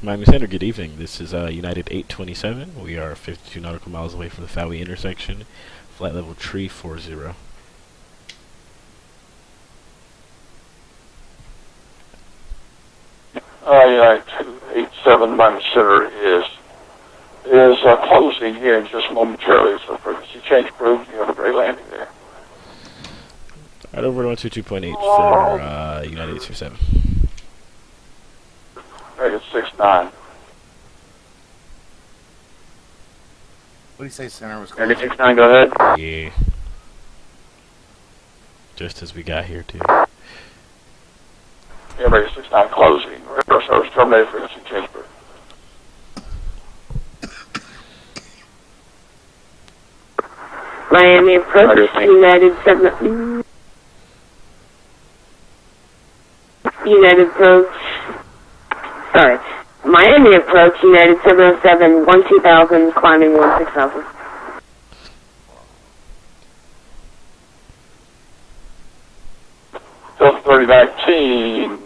Miami Center, good evening. This is United 827. We are 52 nautical miles away from the Fowey intersection. Flight level 340. United 287 Miami Center is closing here in just momentarily, so frequency change approved. You have a great landing there. Right over to 122.8 for United 827. Vegas 69. What do you say center was called? 69, go ahead. Yeah. Just as we got here, too. Yeah, Vegas 69 closing. Radar service terminated, frequency change approved. Miami approach, United 7... United approach... Sorry. Miami approach, United 707, 12000, climbing 16000. Delta 3019,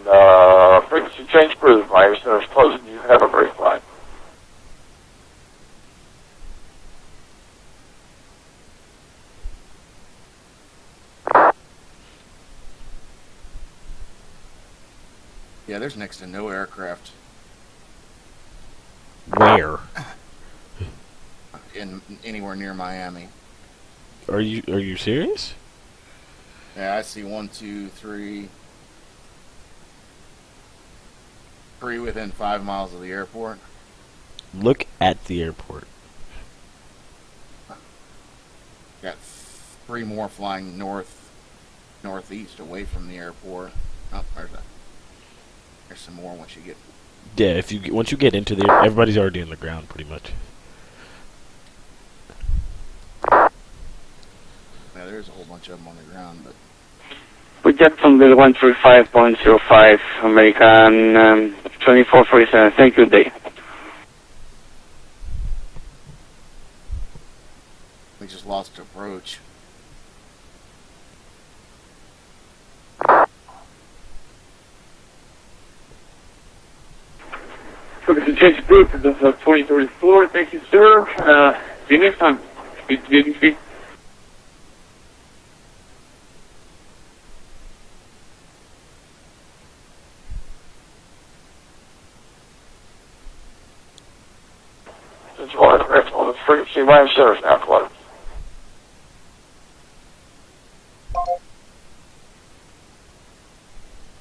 frequency change approved. Miami Center is closing. You have a great flight. Yeah, there's next to no aircraft Where? in anywhere near Miami. Are you serious? Yeah, I see 1, 2, 3. 3 within 5 miles of the airport. Look at the airport. Got 3 more flying northeast away from the airport. Oh, there's some more once you get. Yeah, once you get into there, everybody's already on the ground, pretty much. Yeah, there's a whole bunch of them on the ground, but. We Jacksonville 135.05, American 2447. Thank you, Dave. We just lost approach. Focus to change group to the 2034. Thank you, sir. See you next time. Speak to VDC. July direct on the frequency line service now, Club.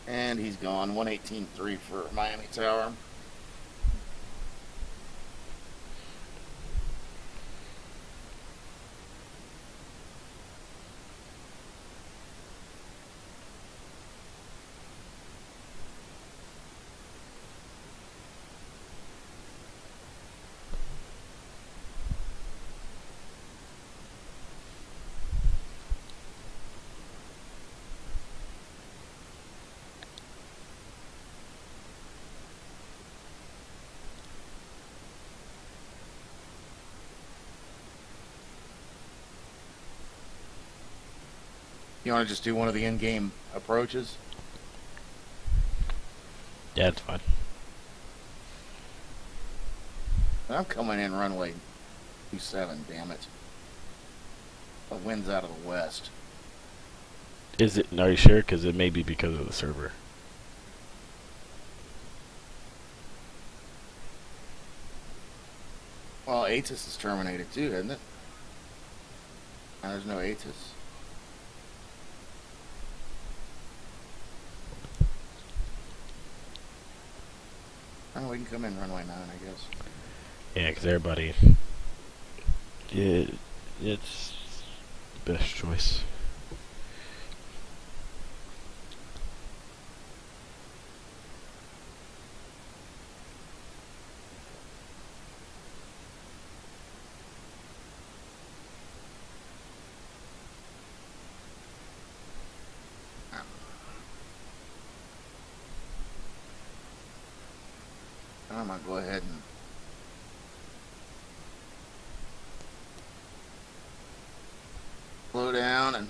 And he's gone. 118.3 for Miami Tower. You want to just do one of the in-game approaches? Yeah, it's fine. I'm coming in runway 27, damn it. The wind's out of the west. Is it? Are you sure? Because it may be because of the server. Well, ATIS is terminated too, isn't it? No, there's no ATIS. Oh, we can come in runway 9, I guess. Yeah, because everybody. Yeah, it's the best choice. I'm gonna go ahead and slow down and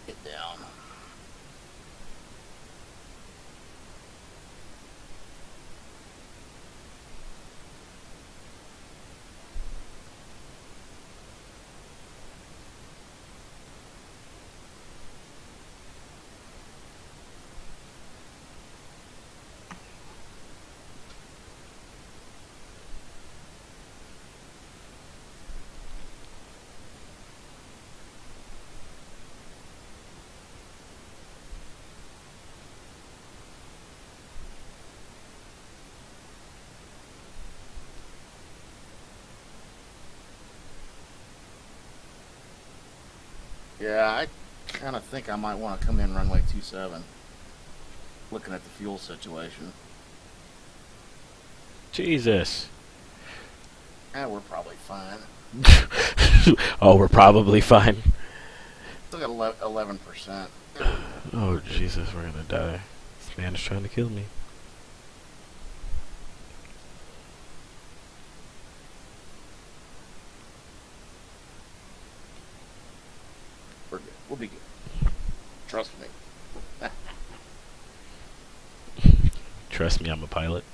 get down. Yeah, I kind of think I might want to come in runway 27. Looking at the fuel situation. Jesus. We're probably fine. Oh, we're probably fine. Still got 11%. Oh, Jesus, we're gonna die. This man is trying to kill me. We're good. We'll be good. Trust me. Trust me, I'm a pilot.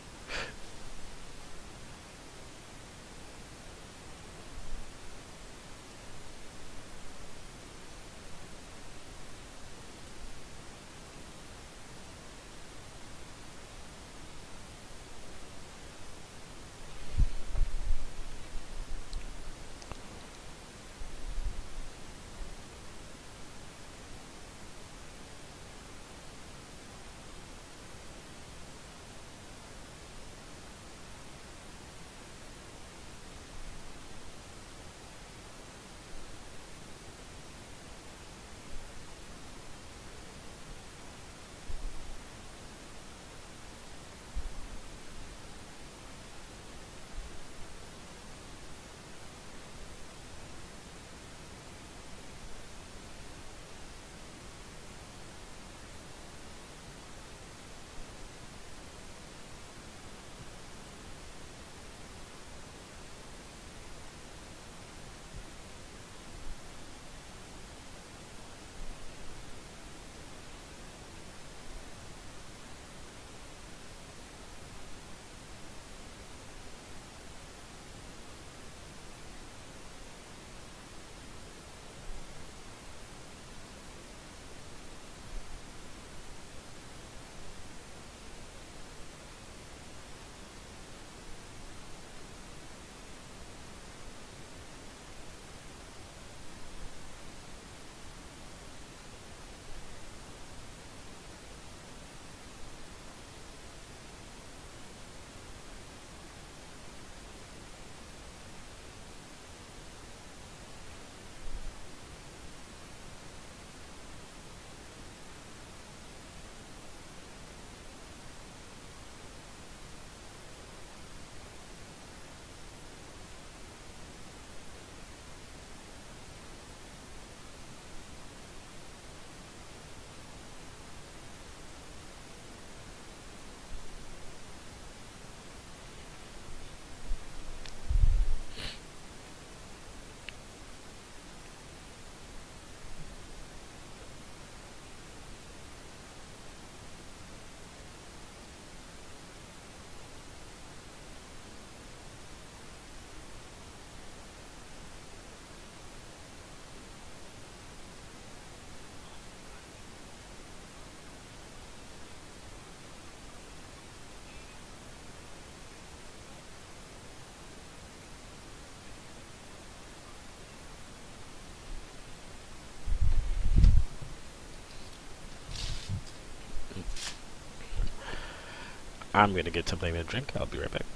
I'm gonna get something to drink. I'll be right back.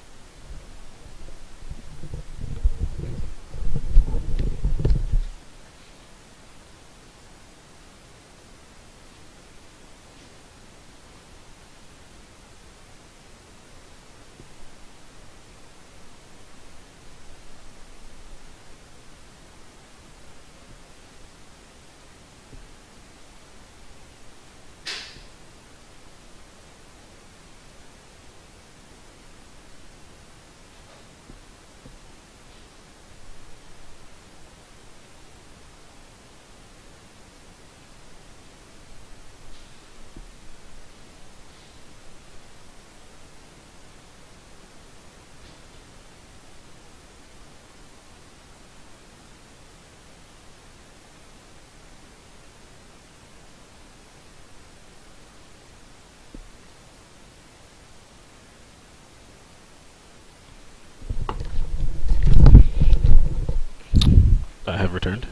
I have returned.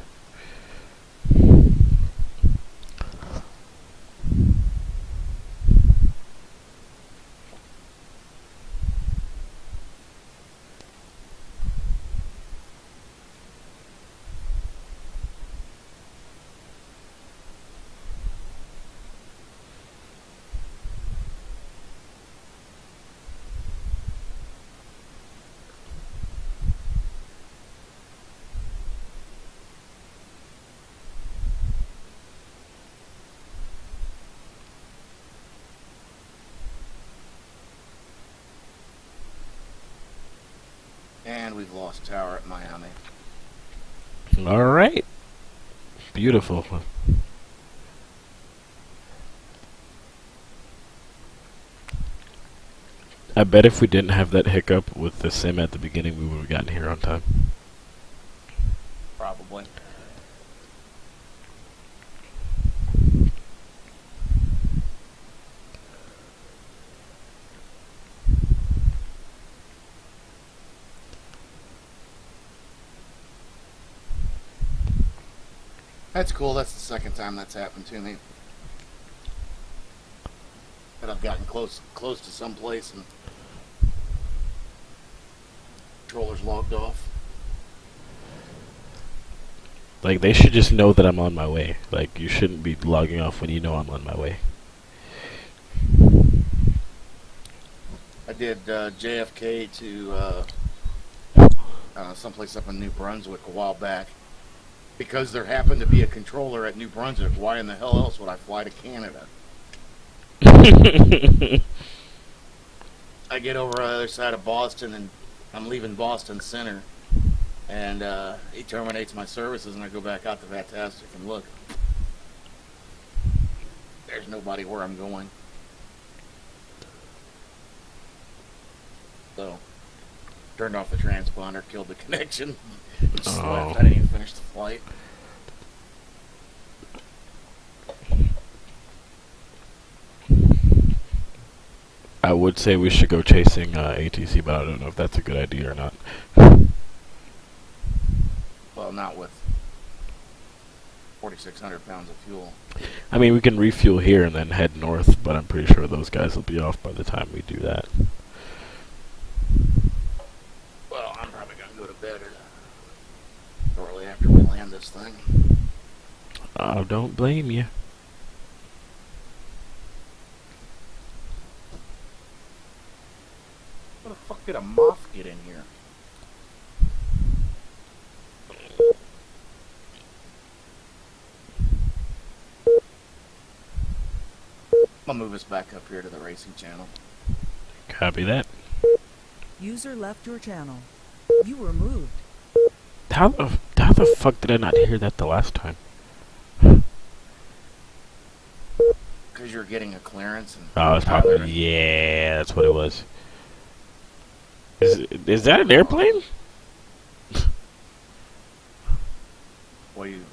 And we've lost tower at Miami. All right. Beautiful. I bet if we didn't have that hiccup with the sim at the beginning, we would have gotten here on time. Probably. That's cool. That's the second time that's happened to me. That I've gotten close to some place and controller's logged off. Like, they should just know that I'm on my way. Like, you shouldn't be logging off when you know I'm on my way. I did JFK to someplace up in New Brunswick a while back. Because there happened to be a controller at New Brunswick, why in the hell else would I fly to Canada? I get over the other side of Boston, and I'm leaving Boston Center, and he terminates my services, and I go back out to Fantastic and look. There's nobody where I'm going. So, turned off the transponder, killed the connection. Just left. I didn't even finish the flight. I would say we should go chasing ATC, but I don't know if that's a good idea or not. Well, not with 4,600 pounds of fuel. I mean, we can refuel here and then head north, but I'm pretty sure those guys will be off by the time we do that. Well, I'm probably going to go to bed shortly after we land this thing. I don't blame you. Where the fuck did a moth get in here? I'll move us back up here to the racing channel. Copy that. User left your channel. You were moved. How the fuck did I not hear that the last time? Because you're getting a clearance. And Oh, it's probably... Yeah, that's what it was. Is that an airplane? What are you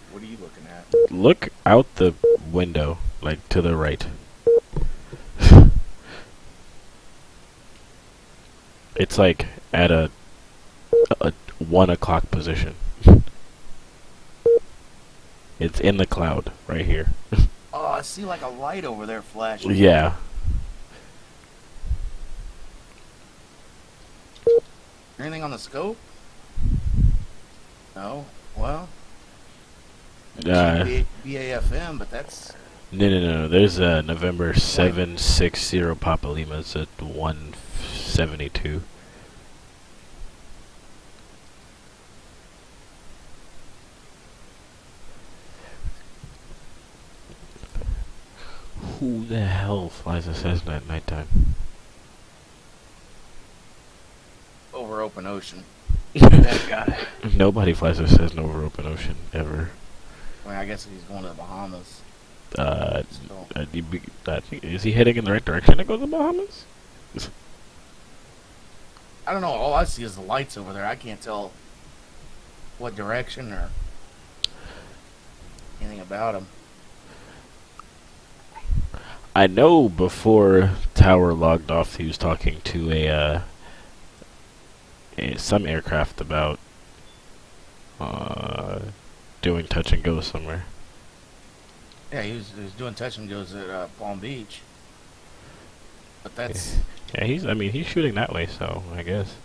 looking at? Look out the window, like to the right. It's like at a 1 o'clock position. It's in the cloud right here. Oh, I see like a light over there flashing. Yeah. Anything on the scope? No. Well. BAFM, but that's. No. There's November 760 Papa Lima. It's at 172. Who the hell flies a Cessna at nighttime? Over open ocean. That guy. Nobody flies a Cessna over open ocean, ever. Well, I guess he's going to the Bahamas. I think, is he heading in the right direction to go to the Bahamas? I don't know. All I see is the lights over there. I can't tell what direction or anything about him. I know before Tower logged off, he was talking to some aircraft about doing touch and go somewhere. Yeah, he was doing touch and goes at Palm Beach. But that's yeah. He's shooting that way, so I guess.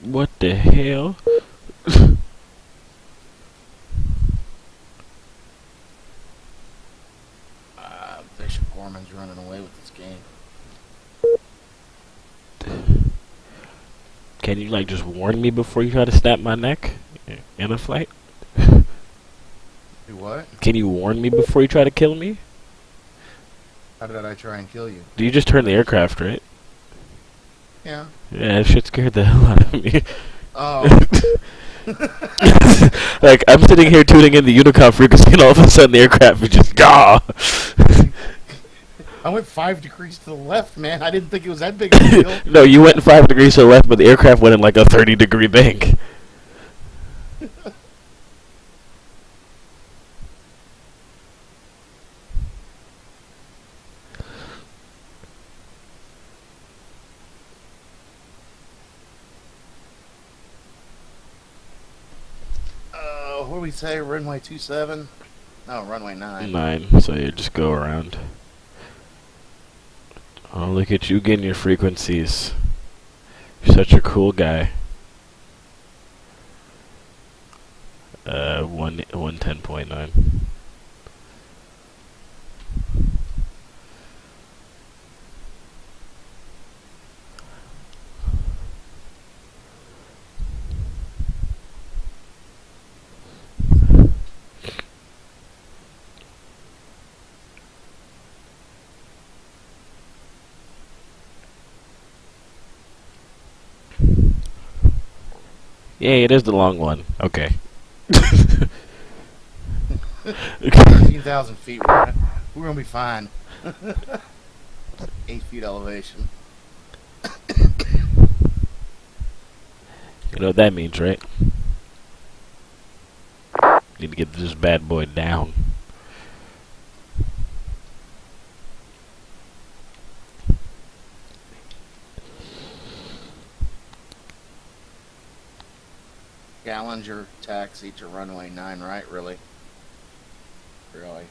What the hell? Bishop Gorman's running away with this game. Can you just warn me before you try to snap my neck in a flight? Do what? Can you warn me before you try to kill me? How did I try and kill you? Do you just turn the aircraft, right? Yeah. Yeah, that shit scared the hell out of me. Oh. I'm sitting here tuning in the Unicom frequency, and all of a sudden the aircraft is just gah. I went 5 degrees to the left, man. I didn't think it was that big of a deal. No, you went 5 degrees to the left, but the aircraft went in a 30-degree bank. What do we say? Runway 27? No, runway 9. 9, so you just go around. Oh, look at you getting your frequencies. You're such a cool guy. 110.9. Yeah, it is the long one. Okay. 13,000 feet. We're going to be fine. 8 feet elevation. You know what that means, right? Need to get this bad boy down. Challenger taxi to runway 9, right? Really? Really?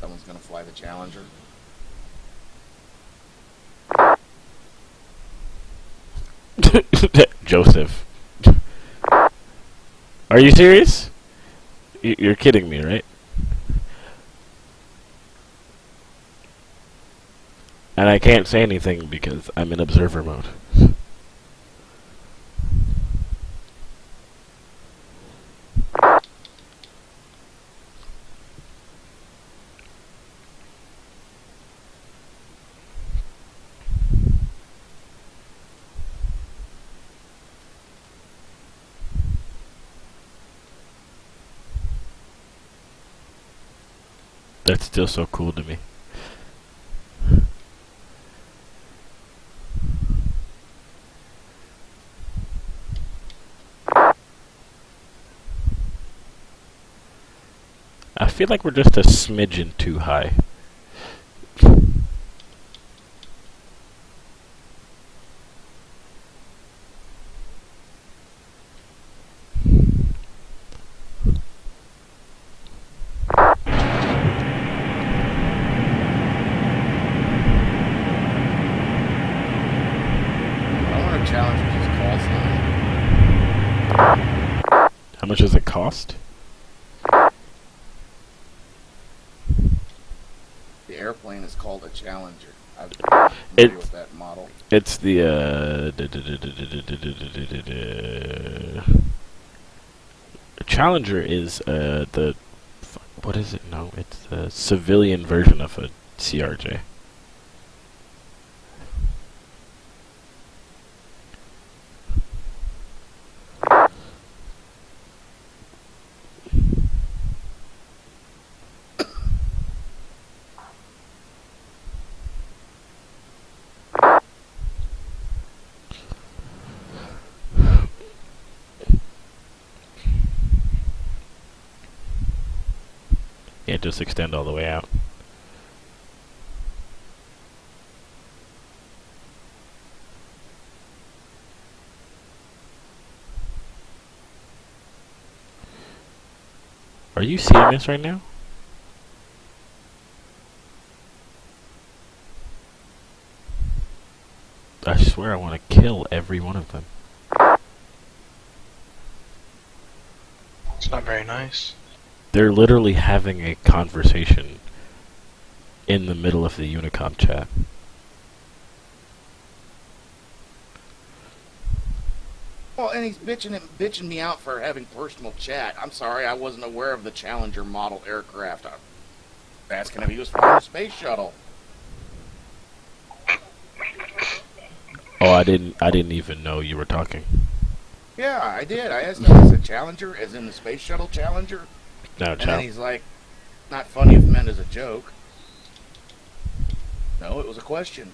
Someone's going to fly the Challenger? Joseph. Are you serious? You're kidding me, right? And I can't say anything because I'm in observer mode. That's still so cool to me. I feel like we're just a smidgen too high. Challenger's just call sign. How much does it cost? The airplane is called a Challenger. I'm familiar with that model. It's the Challenger is the what is it? No, it's the civilian version of a CRJ. Yeah, just extend all the way out. Are you seeing this right now? I swear I want to kill every one of them. It's not very nice. They're literally having a conversation in the middle of the Unicom chat. Well, and he's bitching me out for having personal chat. I'm sorry, I wasn't aware of the Challenger model aircraft. I'm asking if he was flying a space shuttle. Oh, I didn't even know you were talking. Yeah, I did. I asked him, I said, Challenger, as in the space shuttle Challenger? No, And then he's like, not funny if meant as a joke. No, it was a question.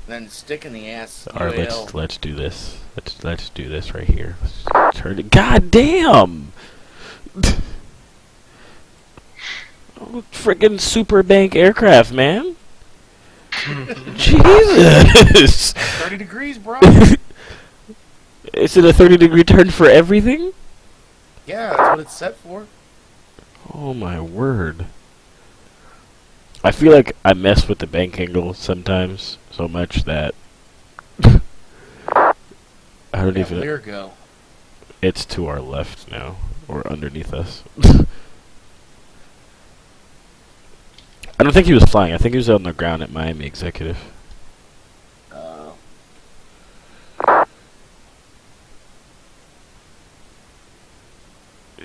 Then stick in the ass. Alright, let's do this. Let's do this right here. Let's turn it. God damn! Oh, friggin' super bank aircraft, man. Jesus! 30 degrees, bro. Is it a 30-degree turn for everything? Yeah, that's what it's set for. Oh my word. I feel like I mess with the bank angle sometimes so much that I don't even. Clear go. It's to our left now, or underneath us. I don't think he was flying. I think he was on the ground at Miami Executive.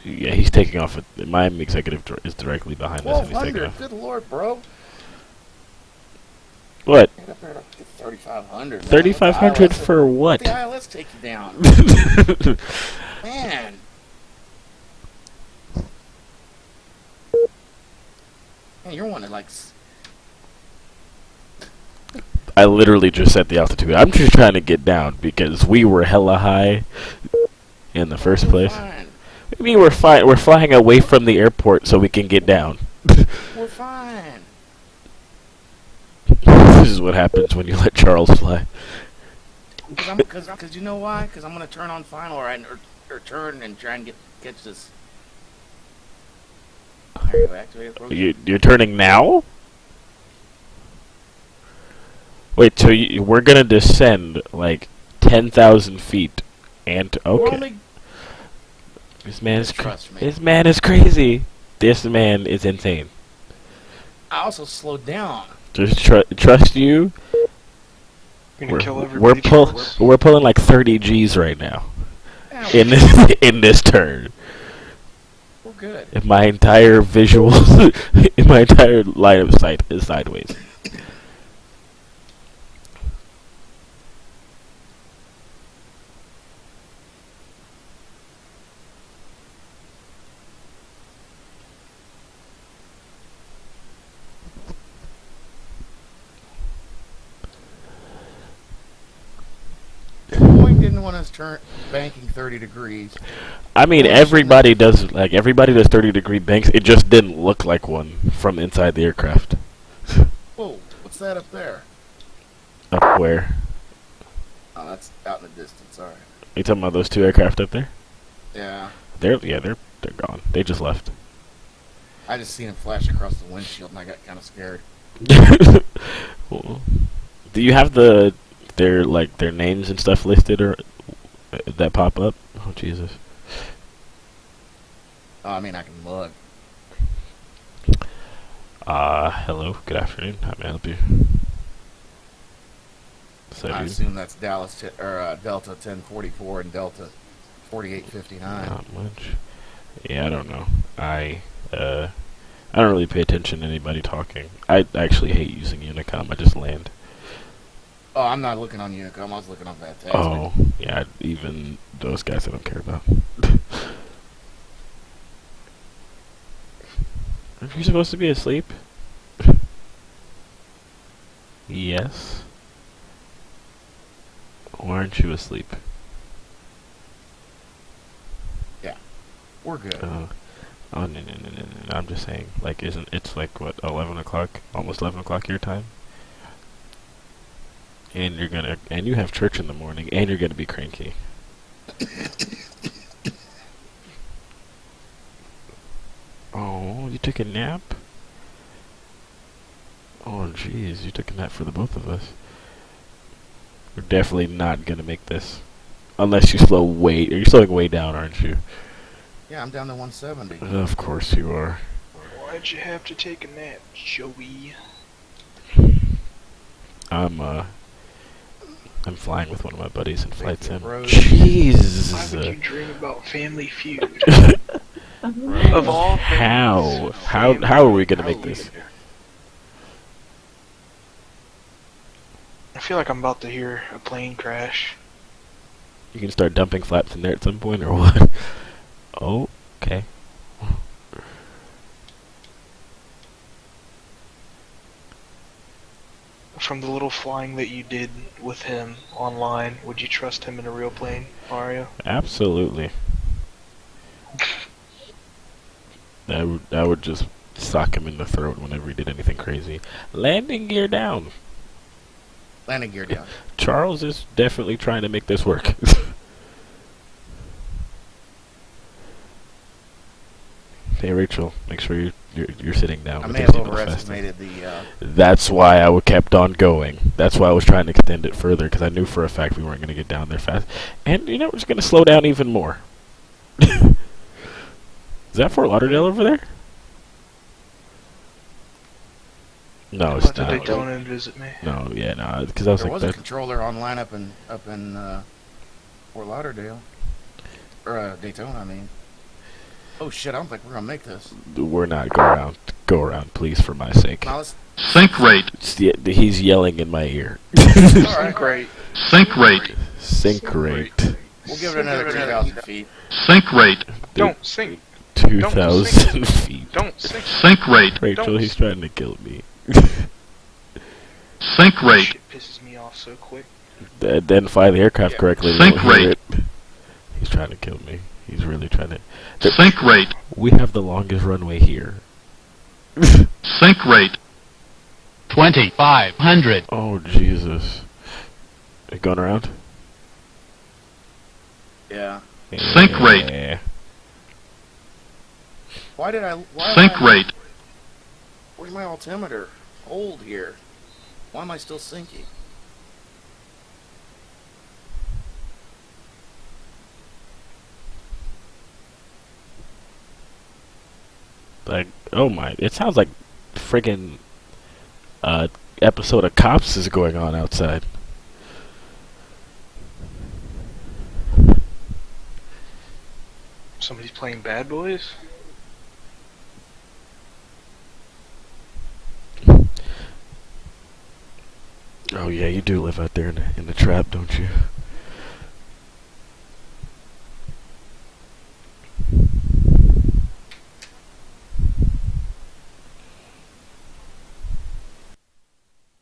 Yeah, he's taking off. Miami Executive is directly behind us, and he's taking 1200. off. Good lord, bro. What? Get up there to 3,500. 3,500 for what? The ILS take you down. Man. Man, you're one that likes. I literally just set the altitude. I'm just trying to get down because we were hella high in the first place. Fine. I mean, we're fine. We're flying away from the airport so we can get down. We're fine. This is what happens when you let Charles fly. Because you know why? Because I'm going to turn on final right or turn and try and catch this. There you go, activate it. You're turning now? Wait, so we're gonna descend like 10,000 feet, and okay. This man is crazy. This man is insane. I also slowed down. Just trust you. You're gonna kill everybody. We're pulling like 30 G's right now. Yeah, In this turn. We're good. In my entire visual, in my entire line of sight is sideways. Boeing didn't want us banking 30 degrees. I mean, everybody does 30-degree banks. It just didn't look like one from inside the aircraft. Whoa, what's that up there? Up where? Oh, that's out in the distance. All right. You talking about those two aircraft up there? Yeah. They're gone. They just left. I just seen it flash across the windshield and I got kind of scared. Well, Do you have their names and stuff listed or that pop up? Oh Jesus. Oh, I mean, I can look. Hello. Good afternoon. How may I help you? I assume that's Delta 1044 and Delta 4859. Not much. Yeah, I don't know. I don't really pay attention to anybody talking. I actually hate using Unicom. I just land. Oh, I'm not looking on Unicom. I was looking on VATSIM. Oh, yeah. Even those guys I don't care about. Aren't you supposed to be asleep? Yes. Why aren't you asleep? Yeah, we're good. Oh no. I'm just saying. Like, isn't it's like what 11 o'clock? Almost 11 o'clock your time. And you have church in the morning, and you're gonna be cranky. Oh, you took a nap? Oh, jeez, you took a nap for the both of us. We're definitely not gonna make this, unless you slow way. You're slowing way down, aren't you? Yeah, I'm down to 170. Of course you are. Why'd you have to take a nap, Joey? I'm flying with one of my buddies in Flight Sim. Jeez! Why would you dream about Family Feud? Of all how are we gonna make this? I feel like I'm about to hear a plane crash. You can start dumping flaps in there at some point, or what? Oh, okay. From the little flying that you did with him online, would you trust him in a real plane, Mario? Absolutely. I would just sock him in the throat whenever he did anything crazy. Landing gear down. Landing gear down. Charles is definitely trying to make this work. Hey Rachel, make sure you're sitting down. I may have overestimated the. That's why I kept on going. That's why I was trying to extend it further, because I knew for a fact we weren't going to get down there fast. And you know, we're just going to slow down even more. Is that Fort Lauderdale over there? No, it's not. Did they come and visit me? No, yeah, no, because I was there like, was a controller online up in Fort Lauderdale or Daytona, I mean. Oh shit! I don't think we're gonna make this. We're not. Go around, please, for my sake. Sync rate. He's yelling in my ear. Sync rate. Sync rate. Sync rate. We'll give it another 2,000 feet. Sync rate. Don't sink. 2,000 feet. Don't sink. Sync rate. Rachel, he's trying to kill me. Sync rate. Shit pisses me off so quick. Identify the aircraft correctly. Sync rate. He's trying to kill me. He's really trying to. Sync rate. We have the longest runway here. Sync rate. 2,500. Oh Jesus! Are you going around? Yeah. Sync rate. Why did I? Sync rate. Where's my altimeter? Hold here. Why am I still sinking? Like, oh my! It sounds like friggin' episode of Cops is going on outside. Somebody's playing Bad Boys? Oh yeah, you do live out there in the trap, don't you?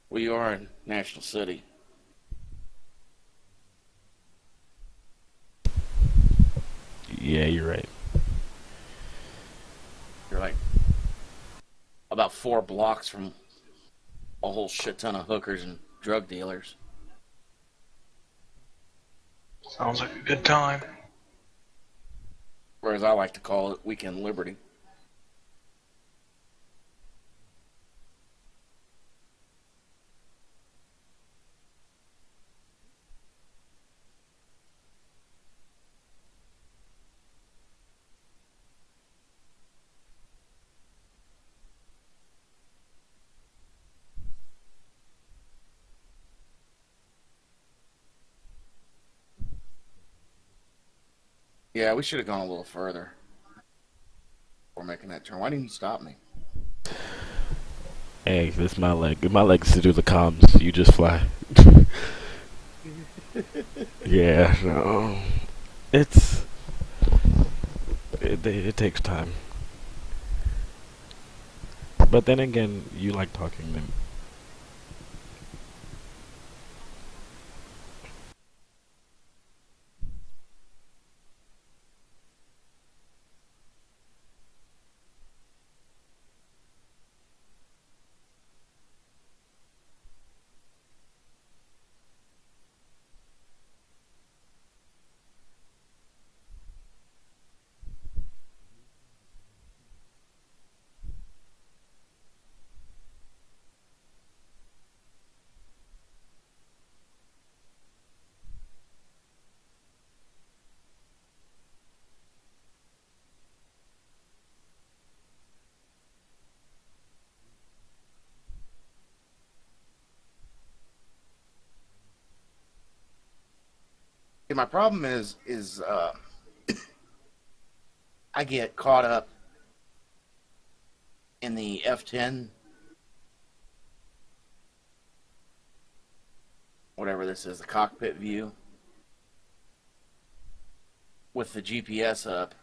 We are in National City. Yeah, you're right. You're like about 4 blocks from a whole shit ton of hookers and drug dealers. Sounds like a good time. Or as I like to call it, Weekend Liberty. Yeah, we should have gone a little further before making that turn. Why didn't you stop me? Hey, this is my leg. My leg's to do the comms. You just fly. Yeah, no. It takes time. But then again, you like talking then. Yeah, my problem is I get caught up in the F10, whatever this is, the cockpit view, with the GPS up,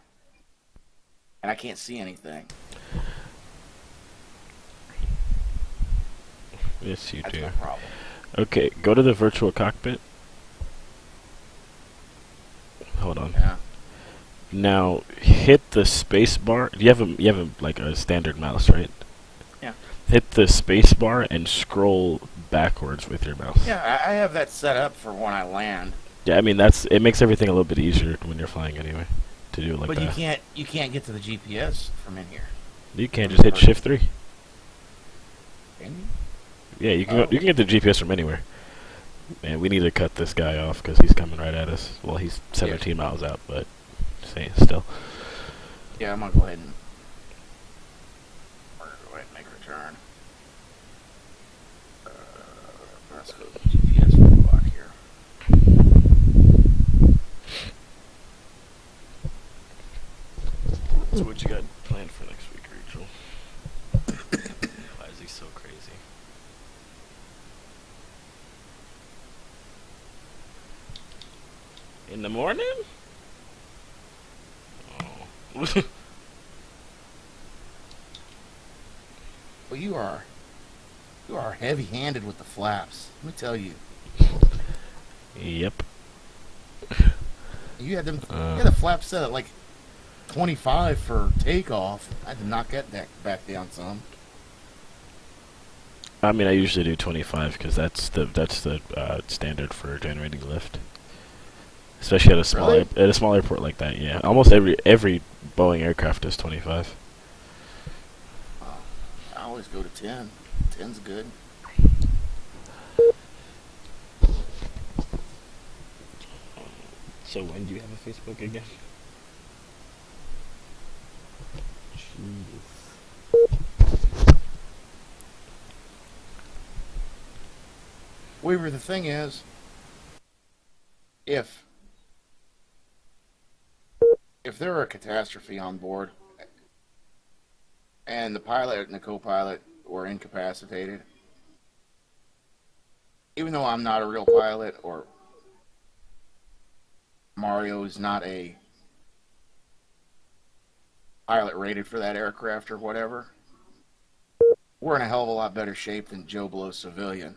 and I can't see anything. Yes, you That's do. my problem. Okay, go to the virtual cockpit. Hold on. Yeah. Now hit the space bar. You have like a standard mouse, right? Yeah. Hit the space bar and scroll backwards with your mouse. Yeah, I have that set up for when I land. Yeah, I mean it makes everything a little bit easier when you're flying anyway. To do it like But that. you can't get to the GPS from in here. You can't just hit Shift 3. Can you? Yeah, you can get the GPS from anywhere. Man, we need to cut this guy off because he's coming right at us. Well, he's 17 miles out, but still. Yeah, I'm gonna go ahead and make a return. Let's go to the GPS block here. So what you got planned for next week, Rachel? Why is he so crazy? In the morning? Oh. Well, you are heavy-handed with the flaps. Let me tell you. Yep. You had the flaps set at like 25 for takeoff. I had to knock that back down some. I mean, I usually do 25 because that's the standard for generating lift, especially at a small airport like that. Yeah, almost every Boeing aircraft does 25. I always go to 10. 10's good. So when do you have a Facebook again? Jeez. Weaver, the thing is, if there were a catastrophe on board and the pilot and the co-pilot were incapacitated, even though I'm not a real pilot or Mario is not a pilot rated for that aircraft or whatever, we're in a hell of a lot better shape than Joe Blow civilian.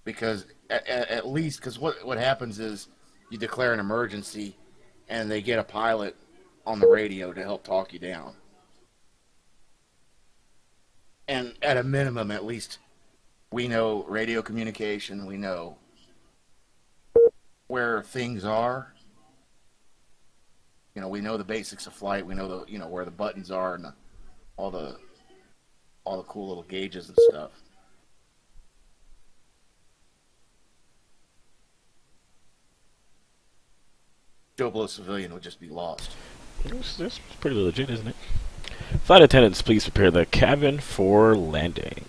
Because at least, because what happens is you declare an emergency and they get a pilot on the radio to help talk you down. And at a minimum, at least, we know radio communication, we know where things are. You know, we know the basics of flight, we know where the buttons are and all the cool little gauges and stuff. Joe Blow civilian would just be lost. That's pretty legit, isn't it? Flight attendants, please prepare the cabin for landing.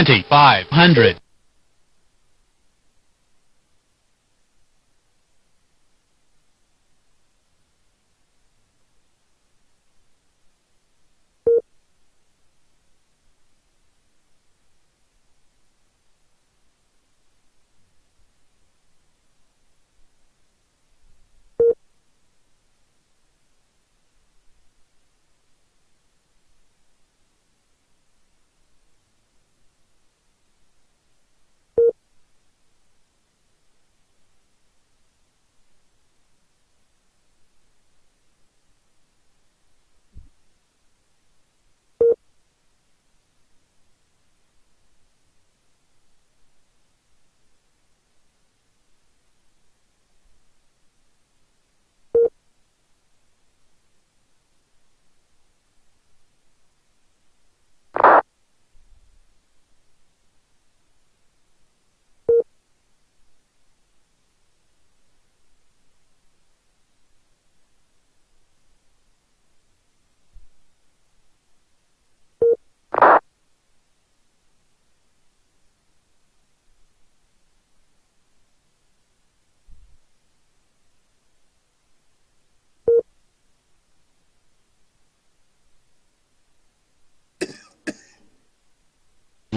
2,500.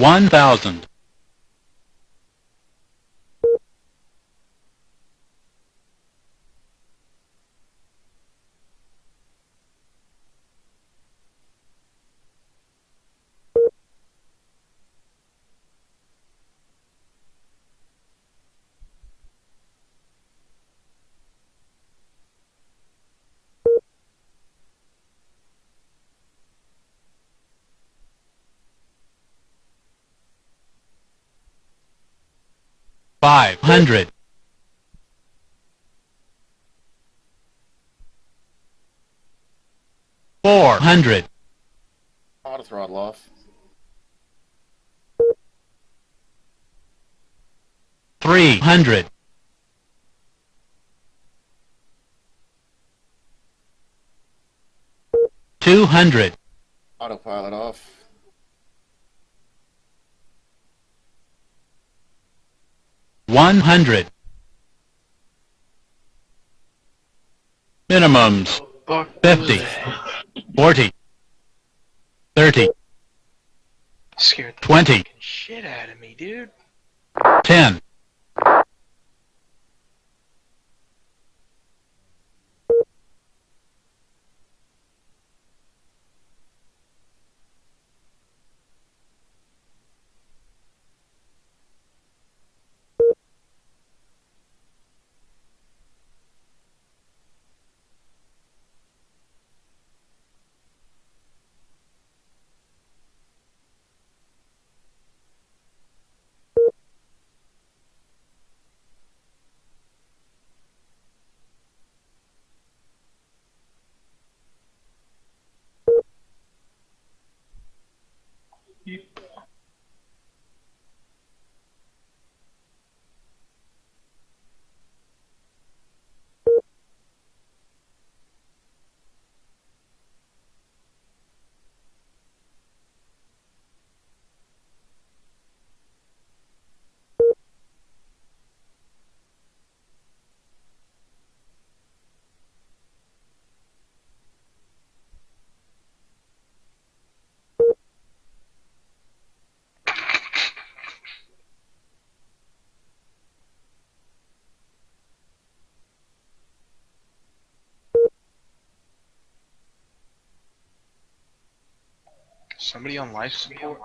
$1,000. $500. $400. Auto throttle off. $300. $200. Autopilot off. $100. Minimums. 50. 40. 30. Scared the 20. fucking shit out of me, dude. 10. Somebody on life support?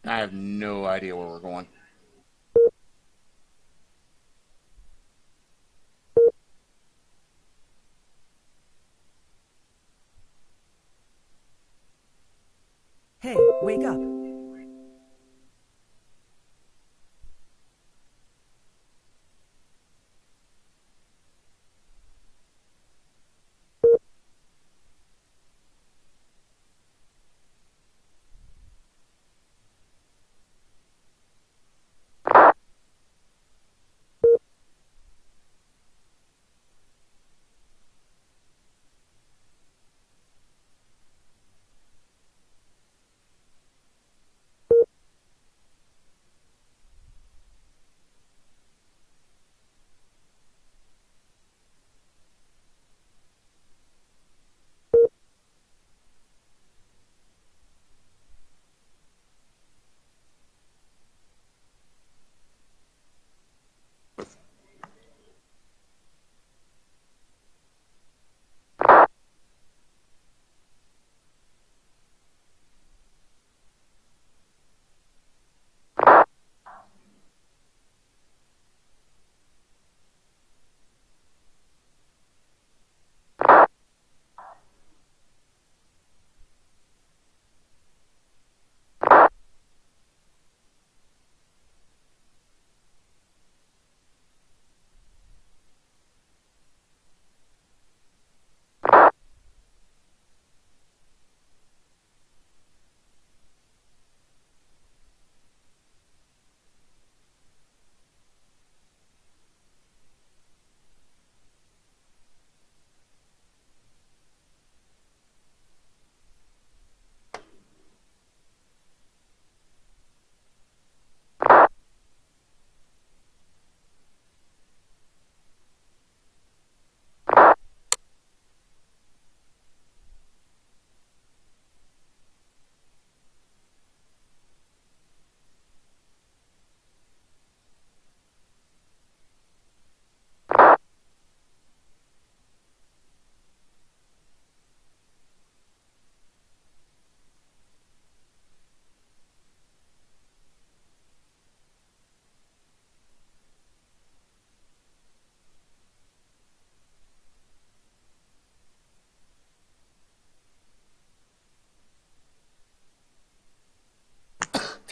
I have no idea where we're going. Hey, wake up.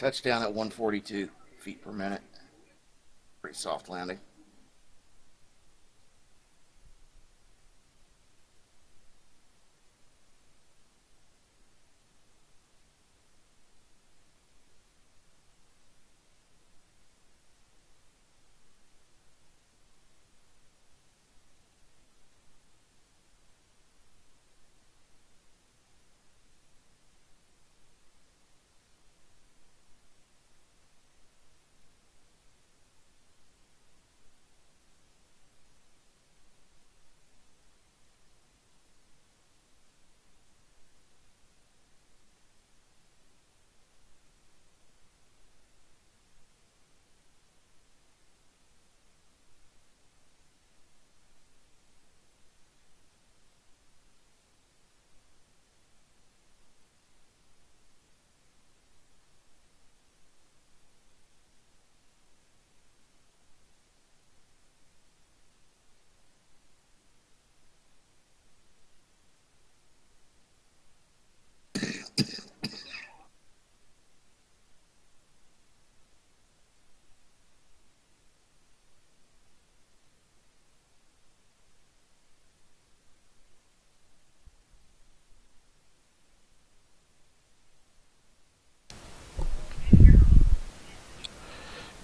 touchdown at 142 feet per minute. Pretty soft landing.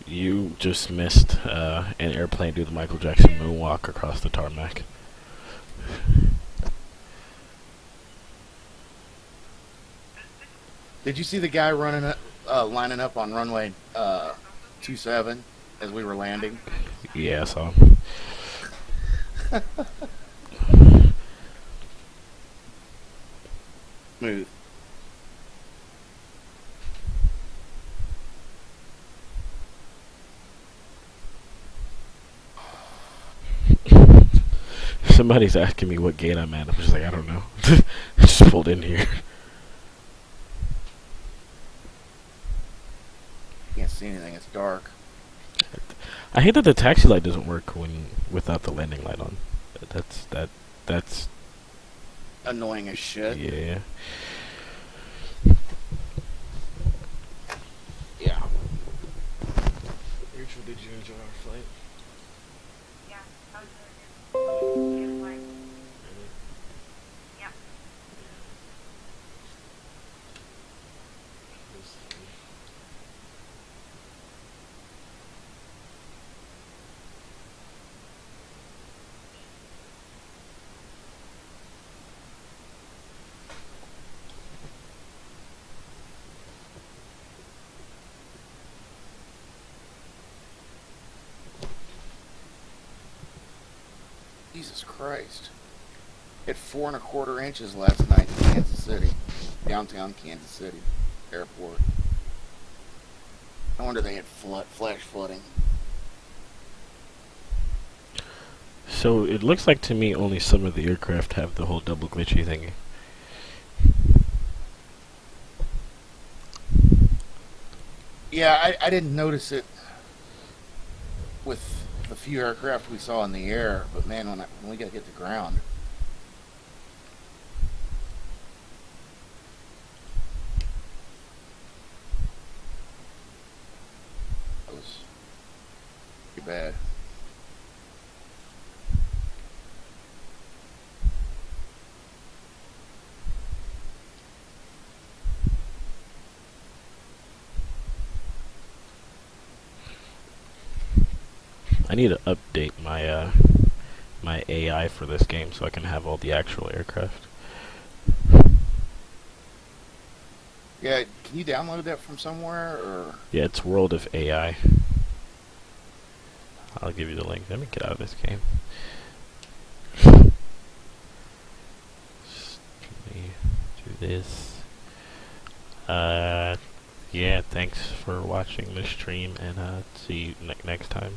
You just missed an airplane do the Michael Jackson moonwalk across the tarmac. Did you see the guy running up, lining up on runway 27 as we were landing? Yeah, I saw. Smooth. Somebody's asking me what gate I'm at. I'm just like, I don't know. I just pulled in here. Can't see anything. It's dark. I hate that the taxi light doesn't work without the landing light on. That's Annoying as shit. yeah. Yeah. Rachel, did you enjoy our flight? Jesus Christ. Hit 4 1/4 inches last night in Kansas City. Downtown Kansas City airport. No wonder they had flash flooding. So it looks like to me only some of the aircraft have the whole double glitchy thingy. Yeah, I didn't notice it with the few aircraft we saw in the air, but man, when we got to hit the ground. That was pretty bad. I need to update my my AI for this game so I can have all the actual aircraft. Yeah, can you download that from somewhere, or? Yeah, it's World of AI. I'll give you the link. Let me get out of this game. Just let me do this. Yeah, thanks for watching the stream, and see you next time.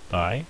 Bye.